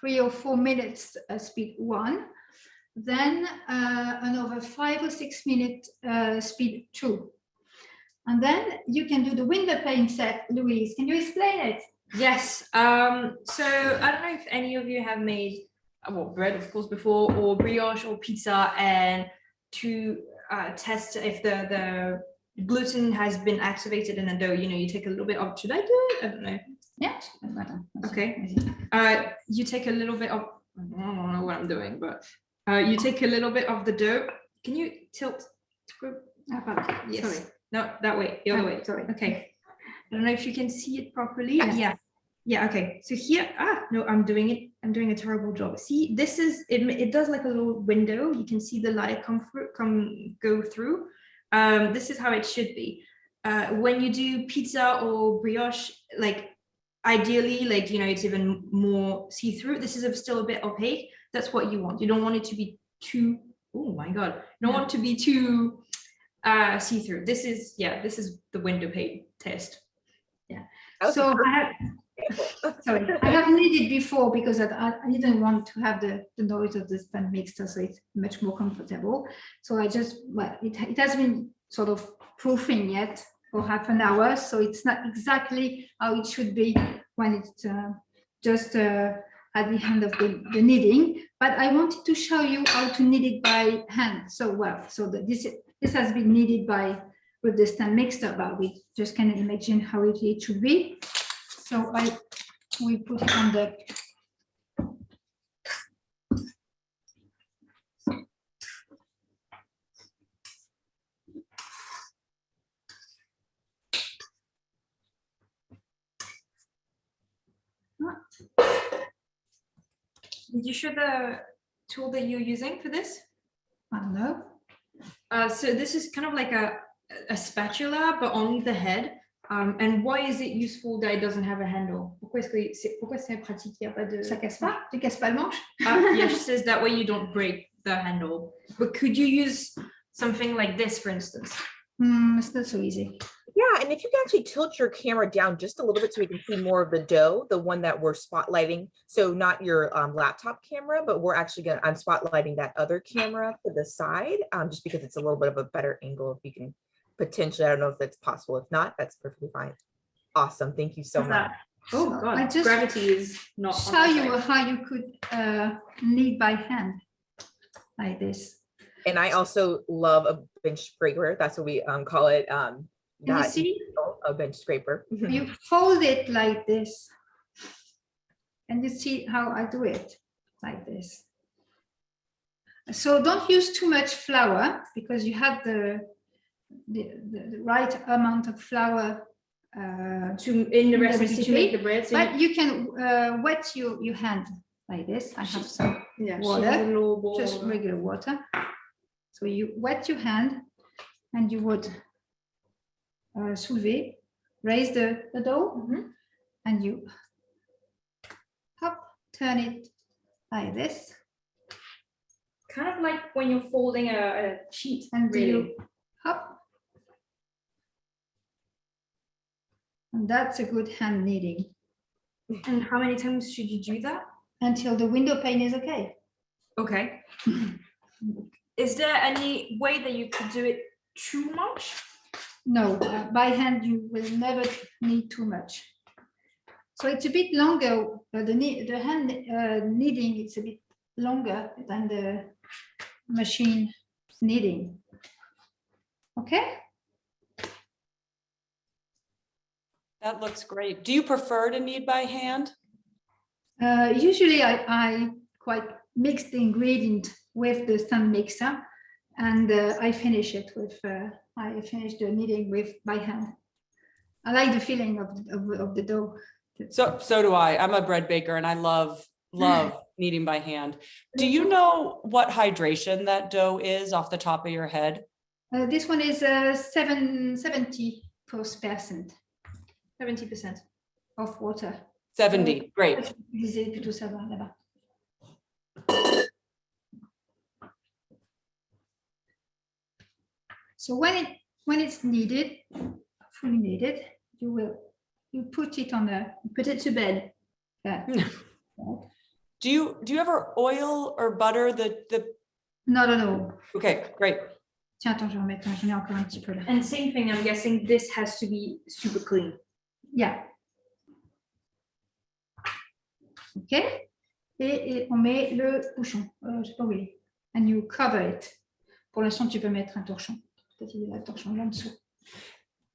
B: 3 or 4 minutes speed 1, then another 5 or 6 minute speed 2. And then you can do the Windowpane set. Louise, can you explain it?
C: Yes. So I don't know if any of you have made bread, of course, before, or brioche or pizza, and to test if the gluten has been activated in the dough. You take a little bit of. Should I do it? I don't know.
B: Yeah.
C: Okay. You take a little bit of. I don't know what I'm doing, but you take a little bit of the dough. Can you tilt? Yes.
B: Sorry.
C: No, that way, the other way.
B: Sorry.
C: Okay. I don't know if you can see it properly.
B: Yes.
C: Yeah. Okay. So here, no, I'm doing a terrible job. See, this is it. It does like a little window. You can see the light go through. This is how it should be. When you do pizza or brioche, like ideally, like it's even more see-through. This is still a bit opaque. That's what you want. You don't want it to be too. Oh my God! You don't want it to be too. See-through. This is the Windowpane test.
B: Yeah. So I have kneaded before because I didn't want to have the noise of the stand mixer, so it's much more comfortable. So it has been sort of proofing yet for half an hour, so it's not exactly how it should be when it's just at the end of the kneading. But I wanted to show you how to knead it by hand. This has been kneaded with the stand mixer, but we just can imagine how it should be. So we put it on the.
C: Did you show the tool that you're using for this?
B: I don't know.
C: So this is kind of like a spatula, but only the head. And why is it useful that it doesn't have a handle? Pourquoi c'est pratique? Il y a pas de.
B: Ça casse pas? Tu casses pas le manche?
C: Yeah, she says that way you don't break the handle. But could you use something like this, for instance?
B: It's not so easy.
A: Yeah, and if you can actually tilt your camera down just a little bit so we can see more of the dough, the one that we're spotlighting. So not your laptop camera, but I'm spotlighting that other camera to the side, just because it's a little bit of a better angle. If you can potentially, I don't know if that's possible. If not, that's perfectly fine. Awesome. Thank you so much.
C: Oh
B: So
C: God,
B: I just
C: gravity is not.
B: show you how you could knead by hand like this.
A: And I also love a bench scraper. That's what we call it.
B: Can you see?
A: A bench scraper.
B: You fold it like this, and you see how I do it like this. So don't use too much flour because you have the right amount of flour
C: in the recipe to make the bread. So
B: but you can wet your hand like this. I have some water, just regular water. So you wet your hand and you would soulever, raise the dough, and you turn it like this.
C: Kind of like when you're folding a sheet.
B: And
C: really.
B: you and that's a good hand kneading.
C: And how many times should you do that?
B: Until the window pane is okay.
C: Okay. Is there any way that you could do it too much?
B: No, by hand you will never need too much. So it's a bit longer. The hand kneading it's a bit longer than the machine kneading. Okay.
D: That looks great. Do you prefer to knead by hand?
B: Usually I quite mix the ingredient with the stand mixer, and I finish it with, I finish the kneading by hand. I like the feeling of the dough.
D: So do I. I'm a bread baker and I love kneading by hand. Do you know what hydration that dough is off the top of your head?
B: This one is 70%.
C: 70%.
B: Of water.
D: 70, great.
B: So when it's needed, fully needed, you put it to bed. Yeah.
D: Do you ever oil or butter the?
B: No.
D: Okay, great.
B: Tiens, attends, j'en ai encore un petit peu là.
C: And same thing, I'm guessing this has to be super clean.
B: Yeah. Ok. Et on met le bouchon. Je sais pas où il est. And you cover it. Pour l'instant, tu peux mettre un torchon. Peut-être il y a un torchon là en dessous.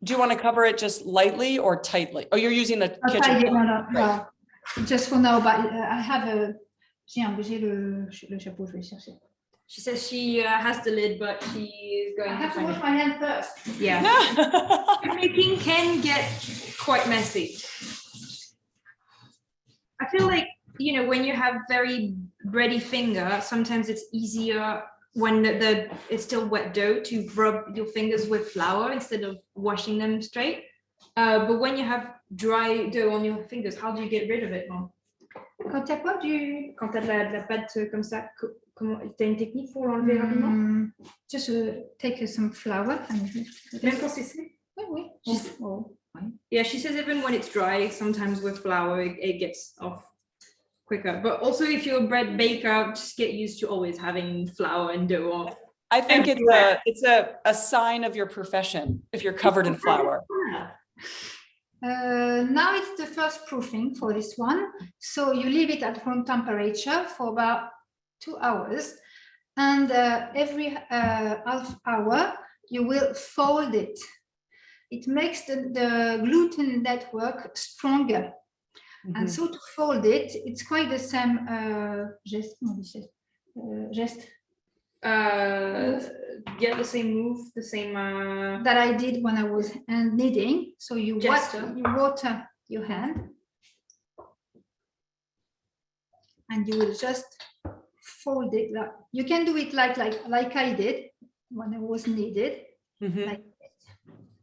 D: Do you want to cover it just lightly or tightly? Oh, you're using the kitchen.
B: No. Just for now, but I have a. J'ai le chapeau, je vais chercher.
C: She says she has the lid, but she is going
B: I
C: to
B: have to
C: find
B: wash
C: it.
B: my hand first.
C: Yeah. Making can get quite messy. I feel like, when you have very bready finger, sometimes it's easier when it's still wet dough to rub your fingers with flour instead of washing them straight. But when you have dry dough on your fingers, how do you get rid of it, Mom?
B: Quand t'as quoi
C: Quand t'as de la pâte comme ça, t'as une technique pour l'enlever rapidement?
B: Just take some flour.
C: Même quand c'est sec?
B: Oui.
C: Yeah, she says even when it's dry, sometimes with flour, it gets off quicker. But also if you're a bread baker, just get used to always having flour and dough on.
D: I think it's a sign of your profession if you're covered in flour.
B: Now it's the first proofing for this one. So you leave it at room temperature for about 2 hours. And every half hour, you will fold it. It makes the gluten network stronger. Mm-hmm. And so to fold it, it's quite the same geste.
C: Yeah, the same move, the same
B: that I did when I was kneading. So you water your hand, and you will just fold it. You can do it like I did when I was kneaded. Mm-hmm. Like this.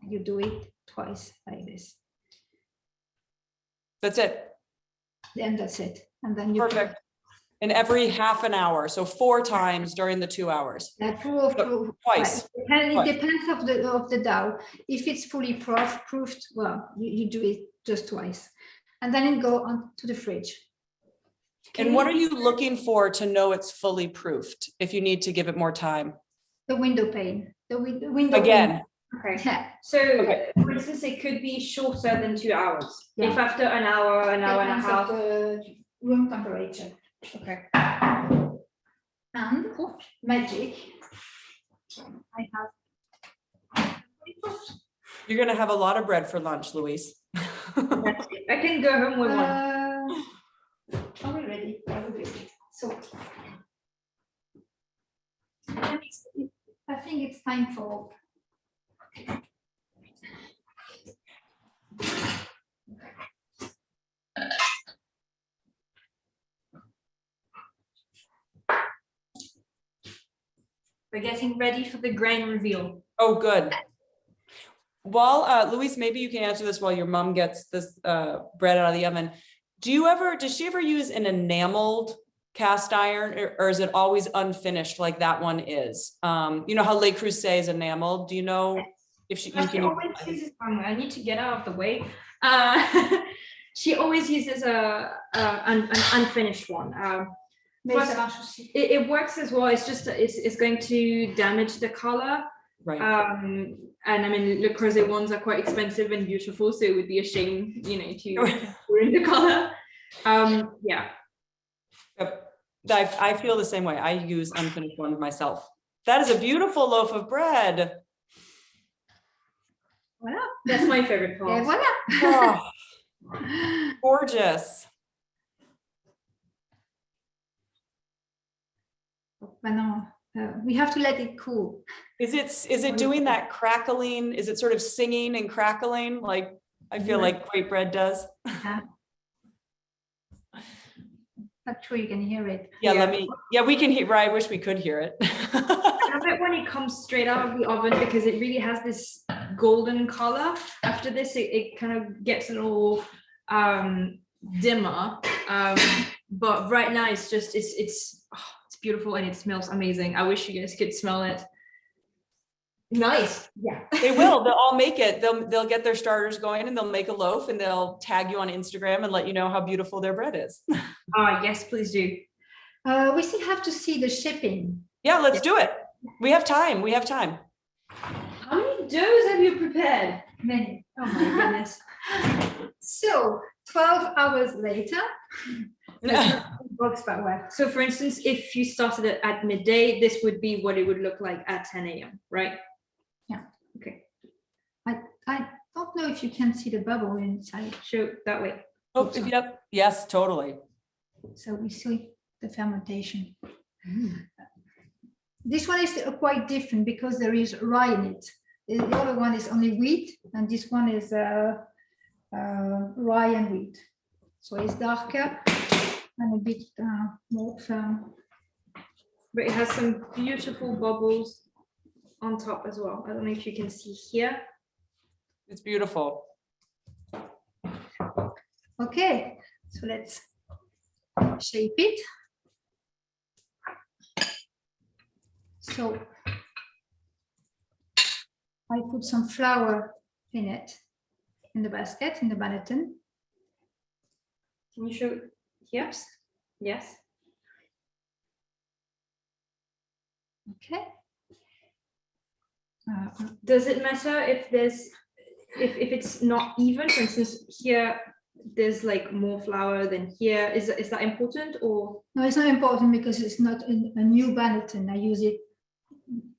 B: You do it twice like this.
D: That's it.
B: Then that's it, and then you
D: perfect. And every half an hour, so 4 times during the 2 hours.
B: Twice. And it depends of the dough. If it's fully proofed, well, you do it just twice, and then it go on to the fridge.
D: And what are you looking for to know it's fully proofed? If you need to give it more time.
B: The window pane. The window
D: again.
B: Pane.
C: Okay. Yeah. So, for instance, it could be shorter than 2 hours. Yeah. If after an hour and a half.
B: Room temperature.
C: Okay.
B: And magic. I have.
C: You're gonna have a lot of bread for lunch, Louise. I can go home with one.
B: Are we ready? So I think it's time for.
C: We're getting ready for the grain reveal.
D: Oh, good. While Louise, maybe you can answer this while your mom gets this bread out of the oven. Does she ever use an enameled cast iron, or is it always unfinished like that one is? You know how Le Creuset is enameled? Do you know if she
C: always uses, I need to get out of the way. She always uses an unfinished one. It works as well. It's just it's going to damage the color.
D: Right.
C: And I mean, Le Creuset ones are quite expensive and beautiful, so it would be a shame, to ruin the color. Yeah.
D: Yep. I feel the same way. I use unfinished ones myself. That is a beautiful loaf of bread.
B: Voilà.
C: That's my favorite
B: Et
C: part.
B: voilà.
D: Oh, gorgeous.
B: Maintenant, we have to let it cool.
D: Is it doing that crackling? Is it sort of singing and crackling like I feel like great bread does?
B: Not sure you can hear it.
D: Yeah, we can hear, I wish we could hear it.
C: I love it when it comes straight out of the oven because it really has this golden color. After this, it kind of gets a little dimmer. But right now it's just, it's beautiful and it smells amazing. I wish you guys could smell it. Nice.
B: Yeah.
D: They will, they'll all make it. They'll get their starters going and they'll make a loaf and they'll tag you on Instagram and let you know how beautiful their bread is.
C: Yes, please do.
B: We still have to see the shipping.
D: Yeah, let's do it. We have time. We have time.
C: How many doughs have you prepared?
B: Many.
C: Oh my goodness.
B: So 12 hours later.
C: So for instance, if you started it at midday, this would be what it would look like at 10 a.m., right?
B: Yeah.
C: Okay.
B: I don't know if you can see the bubble inside.
C: Show that way.
D: Oh, yep. Yes, totally.
B: So we see the fermentation. This one is quite different because there is rye in it. The other one is only wheat, and this one is rye and wheat. So it's darker and a bit more firm.
C: But it has some beautiful bubbles on top as well. I don't know if you can see here.
D: It's beautiful.
B: Okay, so let's shape it. So I put some flour in it, in the basket, in the Baton.
C: Can you show? Yes. Yes.
B: Okay.
C: Does it matter if there's if it's not even? For instance, here there's like more flour than here. Is that important or?
B: No, it's not important because it's not a new Baton.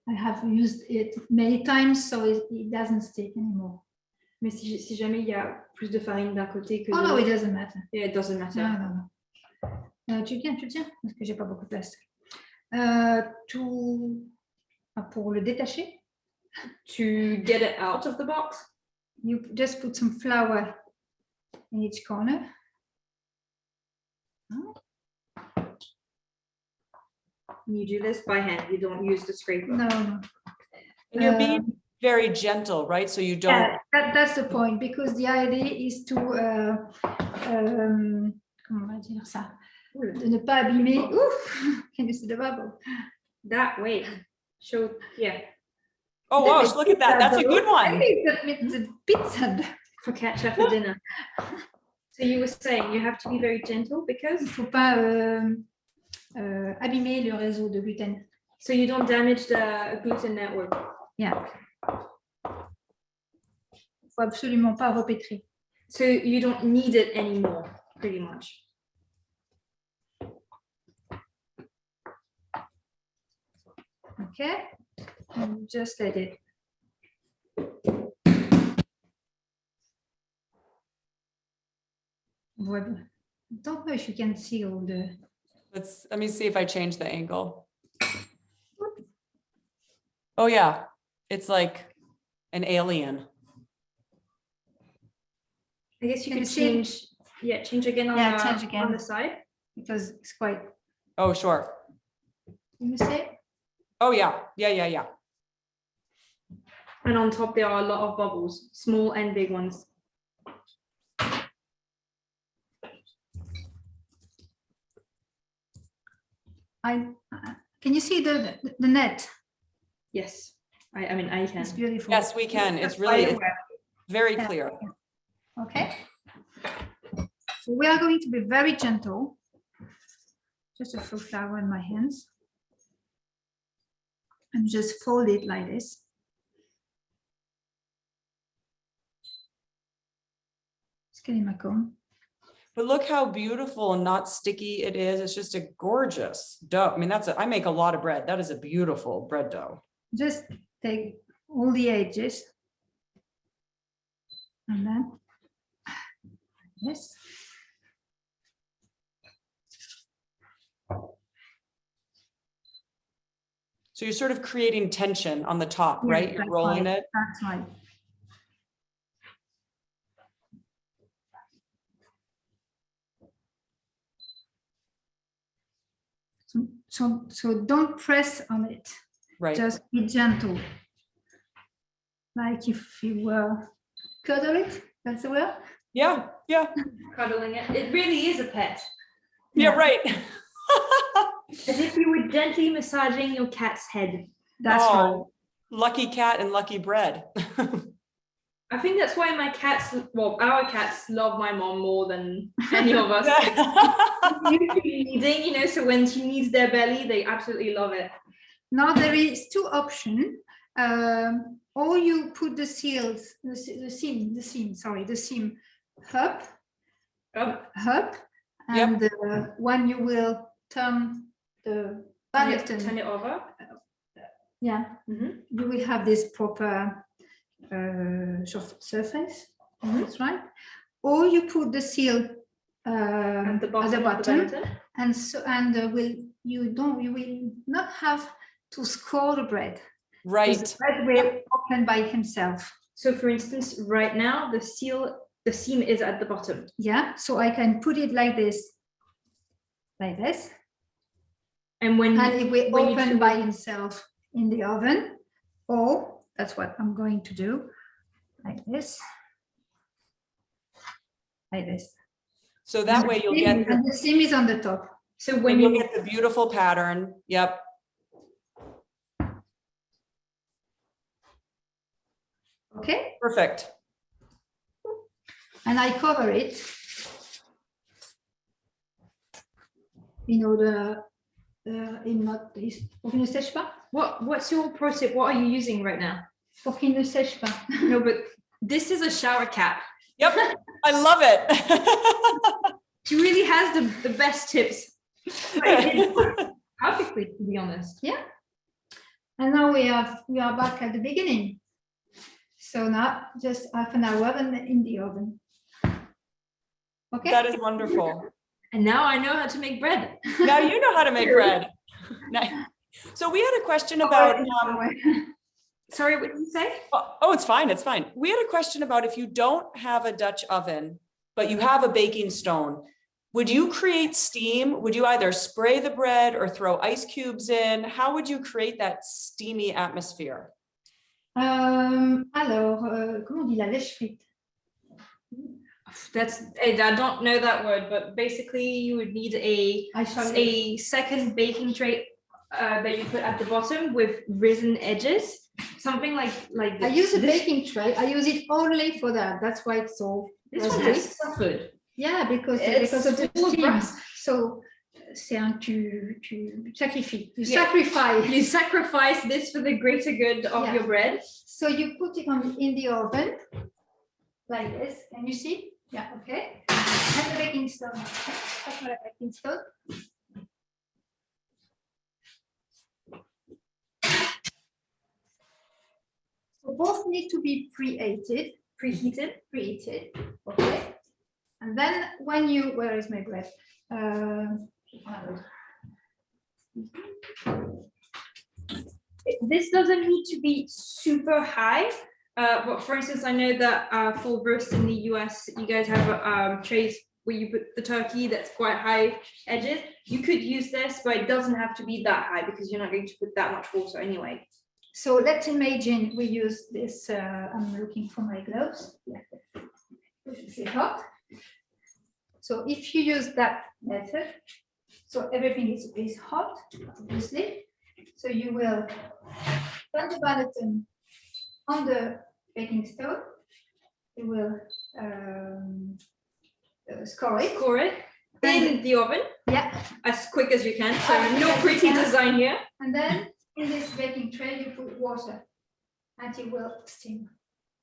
B: I have used it many times, so it doesn't stick anymore.
C: Mais si jamais il y a plus de farine d'un côté que de
B: Oh no, it
C: l'autre.
B: doesn't matter.
C: Yeah, it doesn't matter.
B: Non. Tu tiens, parce que j'ai pas beaucoup de place. Pour le détacher,
C: To get it out of the box,
B: you just put some flour in each corner.
C: you do this by hand. You don't use the scraper.
B: No.
D: And you're being very gentle, right? So you don't.
B: Yeah, that's the point, because the idea is to comment on va dire ça, de ne pas abîmer. Ooh, can you see the bubble?
C: That way. Show, yeah.
D: Oh, wow, look at that. That's a good
B: I
D: one.
B: think that means the pizza.
C: For ketchup for dinner. So you were saying you have to be very gentle because?
B: Il ne faut pas abîmer le réseau de gluten.
C: So you don't damage the gluten network.
B: Yeah. Il ne faut absolument pas repétrer.
C: So you don't need it anymore, pretty much.
B: Okay, and just let it. Voilà. Don't know if you can see all the.
D: Let me see if I change the angle. Oh yeah, it's like an alien.
C: I guess you
B: Can
C: could
B: you see?
C: change again on,
B: change again.
C: on the side.
B: Because it's quite.
D: Oh, sure.
B: Can you see?
D: Oh yeah, yeah.
C: And on top, there are a lot of bubbles, small and big ones.
B: Can you see the net?
C: Yes, I mean, I can.
B: It's beautiful.
D: Yes, we can. It's
C: That's
D: really
C: quite aware.
D: very clear.
B: Okay. So we are going to be very gentle. Just a few flour in my hands. And just fold it like this. Just getting my cone.
D: But look how beautiful and not sticky it is. It's just a gorgeous dough. I mean, I make a lot of bread. That is a beautiful bread dough.
B: Just take all the edges. And then this.
D: So you're sort of creating tension on the top,
B: Yeah,
D: right? You're
B: that's
D: rolling
B: right.
D: it.
B: That's right. So don't press on it.
D: Right.
B: Just be gentle. Like if you were cuddle it, that's the word?
D: Yeah, yeah,
C: Cuddling it. It really is a pet.
D: yeah, right.
C: As if you were gently massaging your cat's head.
B: That's right.
D: Oh, lucky cat and lucky bread.
C: I think that's why my cats, well, our cats love my mom more than any of us. Kneading, you know, so when she needs their belly, they absolutely love it.
B: Now there is two options. Or you put the seam up, and when you will turn the baguette,
C: Turn it over.
B: Yeah, you will have this proper surface. That's right. Or you put the seal at the bottom, and so you will not have to score the bread.
D: Right.
B: The bread will open by himself.
C: So for instance, right now the seam is at the bottom.
B: Yeah, so I can put it like this. And it will open by himself in the oven. Or that's what I'm going to do. Like this. Like this.
D: So that way you'll get
B: the seam is on the top.
C: So when
D: you'll get the beautiful pattern. Yep.
B: Okay.
D: Perfect.
B: And I cover it in order in not this. Pour qu'il ne sèche pas.
C: What's your pro tip? What are you using right now?
B: Pour qu'il ne sèche pas.
C: No, but this is a shower cap.
D: Yep, I love it.
C: She really has the best tips. Perfectly, to be honest.
B: Yeah. And now we are back at the beginning. So now just half an hour in the oven. Okay.
D: That is wonderful.
C: And now I know how to make bread.
D: Now you know how to make bread. Nice. So we had a question about.
C: Sorry, what did you say?
D: Oh, it's fine. It's fine. We had a question about if you don't have a Dutch oven, but you have a baking stone, would you create steam? Would you either spray the bread or throw ice cubes in? How would you create that steamy atmosphere?
B: Alors, comment on dit la lèche frite?
C: I don't know that word, but basically you would need a second baking tray that you put at the bottom with risen edges, something like this.
B: I use a baking tray. I use it only for that. That's why it's so.
C: This one has suffered.
B: Yeah, because of the steam. So, tu sacrifies. You sacrifice.
C: You sacrifice this for the greater good of your bread.
B: So you put it in the oven like this. Can you see? Yeah. Okay. And the baking stone. That's my baking stone. So both need to be preheated. Okay. And then when you, where is my bread?
C: This doesn't need to be super high, but for instance, I know that for roast in the US, you guys have trays where you put the turkey that's quite high edges. You could use this, but it doesn't have to be that high because you're not going to put that much water anyway.
B: So let's imagine we use this. I'm looking for my gloves. Yeah. Is it hot? So if you use that method, so everything is hot, obviously. So you will turn the baton on the baking stone. You will score it in the oven. Yeah, as quick as you can. So no pretty design here. And then in this baking tray, you put water, and it will steam.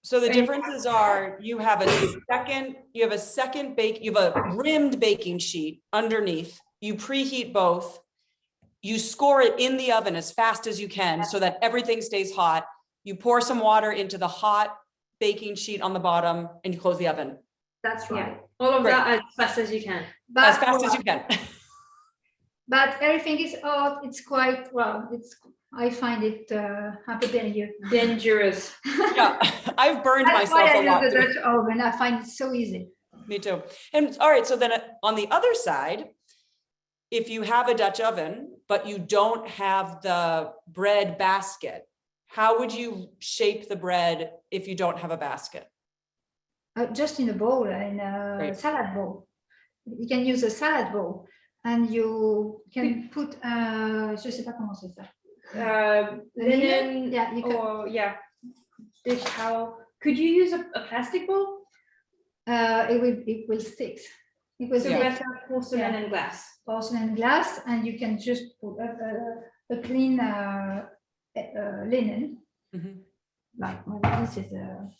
D: So the differences are you have a rimmed baking sheet underneath. You preheat both. You score it in the oven as fast as you can so that everything stays hot. You pour some water into the hot baking sheet on the bottom and you close the oven.
B: That's right.
C: All of
D: Great.
C: that as fast as you can.
B: But,
D: As fast as you can.
B: but everything is hot. It's quite, well, I find it a bit
C: Dangerous.
D: Yeah, I've burned
B: That's why
D: myself
B: I
D: a lot.
B: use the
D: doing-
B: Dutch oven. I find it so easy.
D: Me too. And all right, so then on the other side, if you have a Dutch oven, but you don't have the bread basket, how would you shape the bread if you don't have a basket?
B: Just in a bowl, in a
D: Right.
B: salad bowl. You can use a salad bowl and you can put, je sais pas comment c'est ça.
C: Linen,
B: Yeah, you can.
C: or dish towel. Could you use a plastic bowl?
B: It will stick. It will
C: So
B: stick.
C: better porcelain
B: Yeah.
C: and glass.
B: Porcelain glass, and you can just put a clean linen.
D: Mhm.
B: Like well, this is a.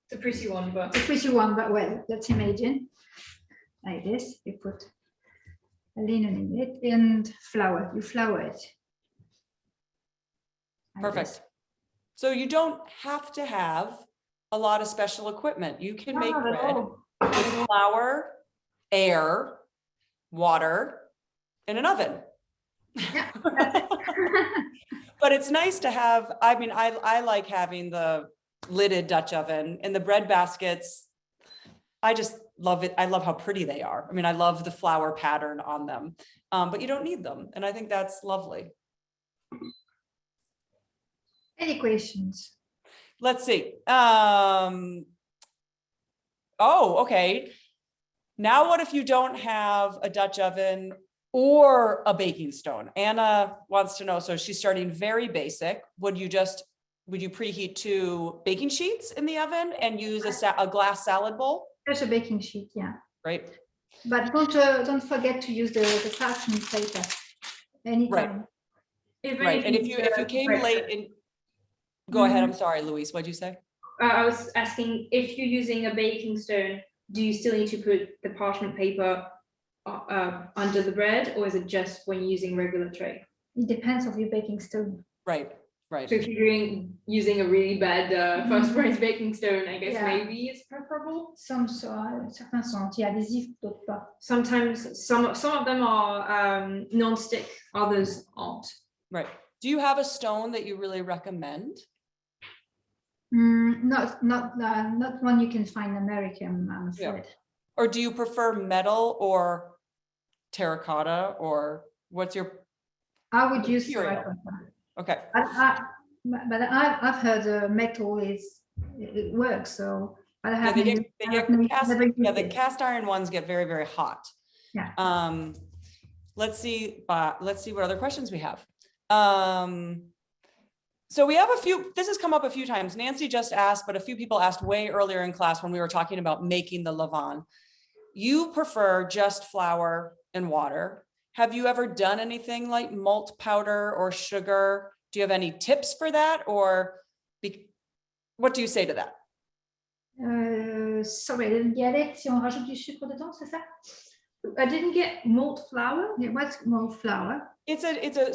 C: It's a pretty one, but
B: It's a pretty one, but well, let's imagine like this. You put a linen in it and flour. You flour it. Like
D: Perfect.
B: this.
D: So you don't have to have a lot of special equipment. You can
B: No,
D: make
B: not at
D: bread
B: all.
D: with flour, air, water, and an oven.
B: Yeah.
D: But it's nice to have, I mean, I like having the lidded Dutch oven and the bread baskets. I just love it. I love how pretty they are. I mean, I love the flower pattern on them, but you don't need them. And I think that's lovely.
B: Any questions?
D: Let's see. Oh, okay. Now what if you don't have a Dutch oven or a baking stone? Anna wants to know, so she's starting very basic. Would you preheat 2 baking sheets in the oven and use a glass salad bowl?
B: There's a baking sheet, yeah.
D: Right.
B: But don't forget to use the parchment paper anytime.
D: Right. And if you came late in, go ahead. I'm sorry, Louise, what'd you say?
C: I was asking, if you're using a baking stone, do you still need to put the parchment paper under the bread, or is it just when you're using regular tray?
B: It depends on your baking stone.
D: Right. Right.
C: So if you're using a really bad first price baking stone, I guess
B: Yeah.
C: maybe it's preferable.
B: Certains sont anti-adhésifs, d'autres pas.
C: Sometimes some of them are non-stick, others aren't.
D: Right. Do you have a stone that you really recommend?
B: Not one you can find in America, I'm afraid.
D: Or do you prefer metal or terracotta, or what's your?
B: I would use
D: Material.
B: terracotta.
D: Okay.
B: But I've heard metal it works, so but I
D: Yeah, they
B: haven't.
D: get the cast iron ones get very, very hot.
B: Yeah.
D: Let's see what other questions we have. So we have a few, this has come up a few times. Nancy just asked, but a few people asked way earlier in class when we were talking about making the levain. You prefer just flour and water. Have you ever done anything like malt powder or sugar? Do you have any tips for that? Or what do you say to that?
B: Sorry, I didn't get it. Si on rajoute du sucre dedans, c'est ça?
C: I didn't get malt flour.
B: Yeah, what's malt flour?
D: It's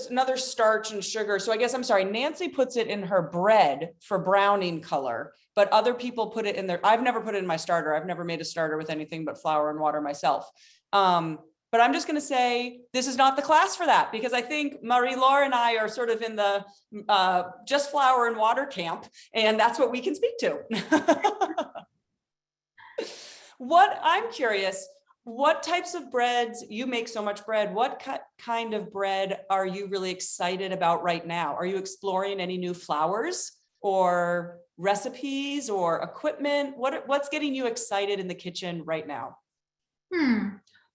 D: another starch and sugar. So I guess, I'm sorry, Nancy puts it in her bread for browning color, but other people put it in their, I've never put it in my starter. I've never made a starter with anything but flour and water myself. But I'm just going to say this is not the class for that, because I think Marie-Laure and I are sort of in the just flour and water camp, and that's what we can speak to. I'm curious, what types of breads, you make so much bread, what kind of bread are you really excited about right now? Are you exploring any new flours or recipes or equipment? What's getting you excited in the kitchen right now?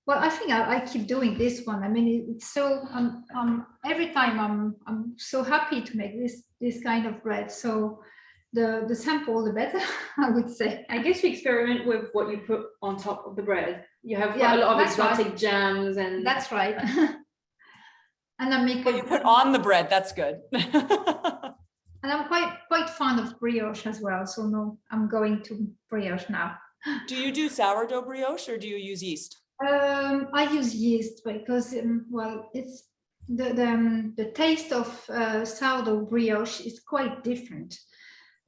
B: Well, I think I keep doing this one. I mean, it's so every time I'm so happy to make this kind of bread. So the sample, the better, I would say.
C: I guess you experiment with what you put on top of the bread. You have a lot of exotic jams, and
B: that's right. And I make.
D: What you put on the bread, that's good.
B: And I'm quite fond of brioche as well. So no, I'm going to brioche now.
D: Do you do sourdough brioche or do you use yeast?
B: I use yeast because well, the taste of sourdough brioche is quite different.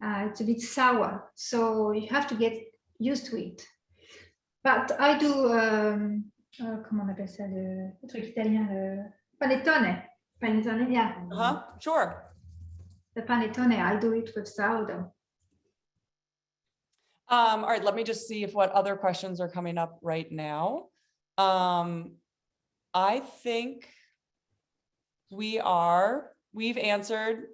B: It's a bit sour, so you have to get used to it. But I do, comment on appelle ça, le truc italien, le panettone. Panettone, yeah.
D: Sure.
B: The panettone, I do it with sourdough.
D: All right, let me just see if what other questions are coming up right now. I think we've answered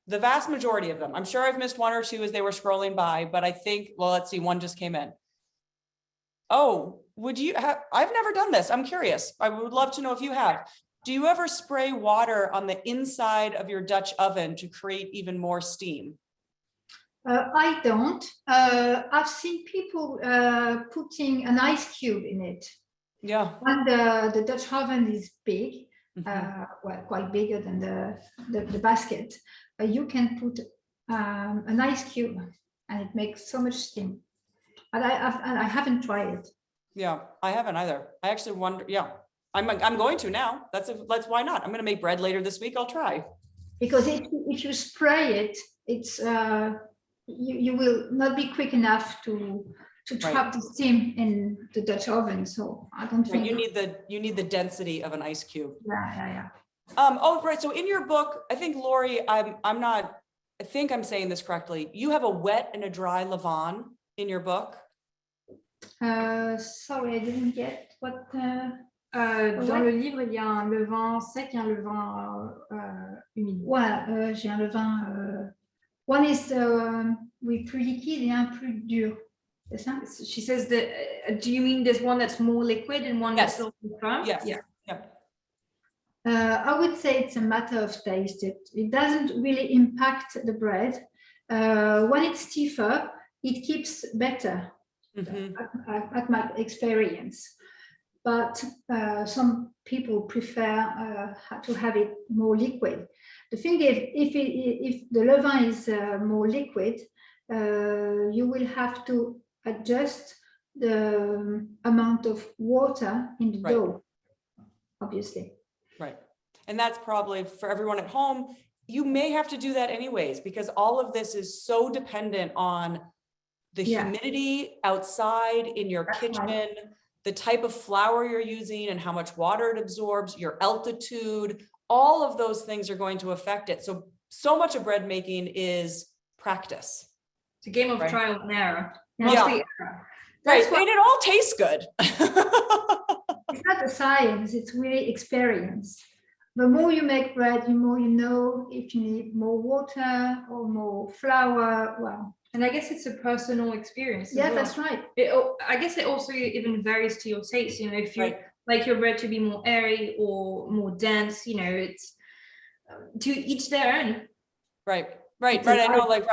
D: the vast majority of them. I'm sure I've missed one or two as they were scrolling by, but I think, well, let's see, one just came in. Oh, would you have, I've never done this. I'm curious. I would love to know if you have. Do you ever spray water on the inside of your Dutch oven to create even more steam?
B: I don't. I've seen people putting an ice cube in it.
D: Yeah.
B: And the Dutch oven is big, well, quite bigger than the basket. You can put an ice cube and it makes so much steam. But I haven't tried it.
D: Yeah, I haven't either. I actually wonder, yeah, I'm going to now. That's why not? I'm going to make bread later this week. I'll try.
B: Because if you spray it, it's you will not be quick enough to trap the steam in the Dutch oven. So I don't think
D: you need the density of an ice cube.
B: Yeah.
D: Oh, right. So in your book, I think, Lori, I think I'm saying this correctly. You have a wet and a dry levain in your book.
B: Sorry, I didn't get what.
C: Dans le livre, il y a un levain sec et un levain humide.
B: Voilà, j'ai un levain. One is with plus liquide et un plus dur. C'est ça?
C: She says that. Do you mean there's one that's more liquid and one that's still firm?
D: Yes.
C: Yeah.
B: I would say it's a matter of taste. It doesn't really impact the bread. When it's stiffer, it keeps better. At my experience, but some people prefer to have it more liquid. The thing is, if the levain is more liquid, you will have to adjust the amount of water in the dough, obviously.
D: Right, and that's probably for everyone at home. You may have to do that anyways, because all of this is so dependent on the humidity outside in your kitchen, the type of flour you're using and how much water it absorbs, your altitude, all of those things are going to affect it. So much of bread making is practice.
C: It's a game of trial and error.
D: Mostly error. Right, and it all tastes good.
B: It's not a science, it's really experience. The more you make bread, the more you know if you need more water or more flour. Well,
C: and I guess it's a personal experience.
B: Yeah, that's right.
C: I guess it also even varies to your taste. You know, if you like your bread to be more airy or more dense, you know, it's to each their own. Right.
D: I know. Like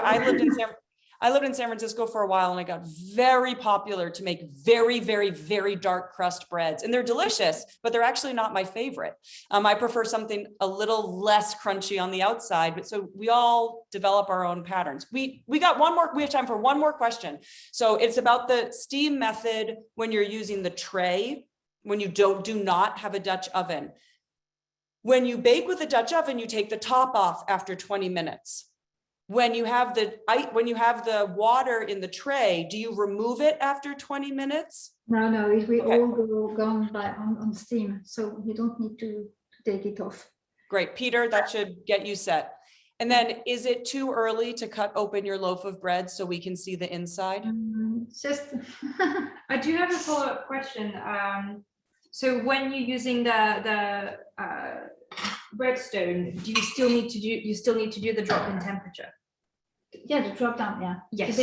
D: I lived in San Francisco for a while, and I got very popular to make very, very, very dark crust breads, and they're delicious, but they're actually not my favorite. I prefer something a little less crunchy on the outside, but so we all develop our own patterns. We got one more, we have time for one more question. So it's about the steam method when you're using the tray, when you do not have a Dutch oven. When you bake with a Dutch oven, you take the top off after 20 minutes. When you have the water in the tray, do you remove it after 20 minutes?
B: No, it will all go on steam, so you don't need to take it off.
D: Great, Peter, that should get you set. And then, is it too early to cut open your loaf of bread so we can see the inside?
B: Just,
C: I do have a follow-up question. So when you're using the breadstone, do you still need to do the drop-in temperature?
B: Yeah, the drop down. Yeah.
C: Yes.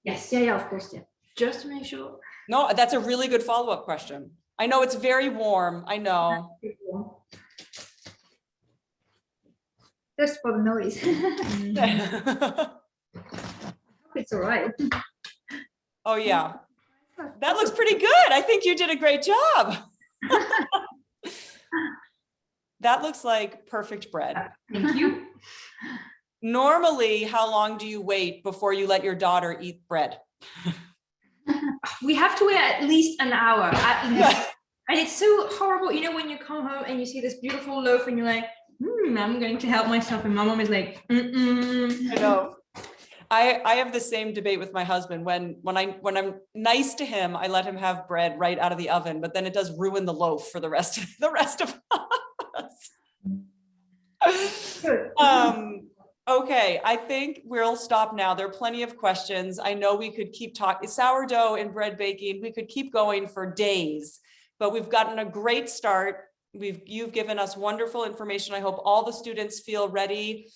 B: Yes. Yeah. Of course. Yeah.
C: Just to make sure.
D: No, that's a really good follow-up question. I know it's very warm. I know.
B: Just for the noise. It's all right.
D: Oh yeah, that looks pretty good. I think you did a great job. That looks like perfect bread.
C: Thank you.
D: Normally, how long do you wait before you let your daughter eat bread?
C: We have to wait at least an hour, at least. And it's so horrible, you know, when you come home and you see this beautiful loaf and you're like, I'm going to help myself. And my mom is like,
D: I know. I have the same debate with my husband. When I'm nice to him, I let him have bread right out of the oven, but then it does ruin the loaf for the rest of us. Okay, I think we'll stop now. There are plenty of questions. I know we could keep talking sourdough and bread baking. We could keep going for days, but we've gotten a great start. You've given us wonderful information. I hope all the students feel ready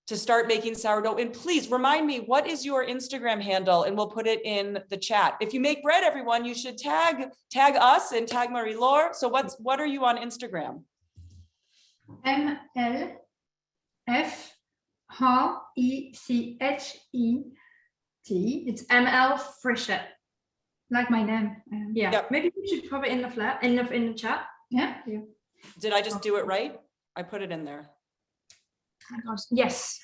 D: to start making sourdough. And please remind me, what is your Instagram handle? And we'll put it in the chat. If you make bread, everyone, you should tag us and tag Marie-Laure. So what are you on Instagram?
B: MLFRECHET.
C: It's ML Fréchet.
B: Like my name.
C: Yeah.
D: Yep.
C: Maybe we should put it in the chat.
B: Yeah.
D: Did I just do it right? I put it in there.
C: Yes.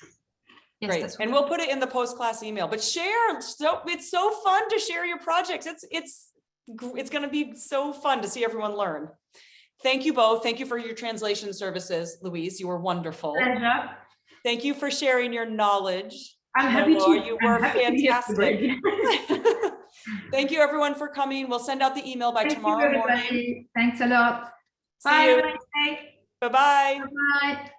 D: Great. And we'll put it in the post-class email, but share. So it's so fun to share your projects. It's going to be so fun to see everyone learn. Thank you both. Thank you for your translation services, Louise. You were wonderful.
C: Pleasure.
D: Thank you for sharing your knowledge.
C: I'm happy to.
D: You were fantastic. Thank you everyone for coming. We'll send out the email by tomorrow morning.
B: Thanks a lot.
C: Bye.
D: Bye-bye.
B: Bye.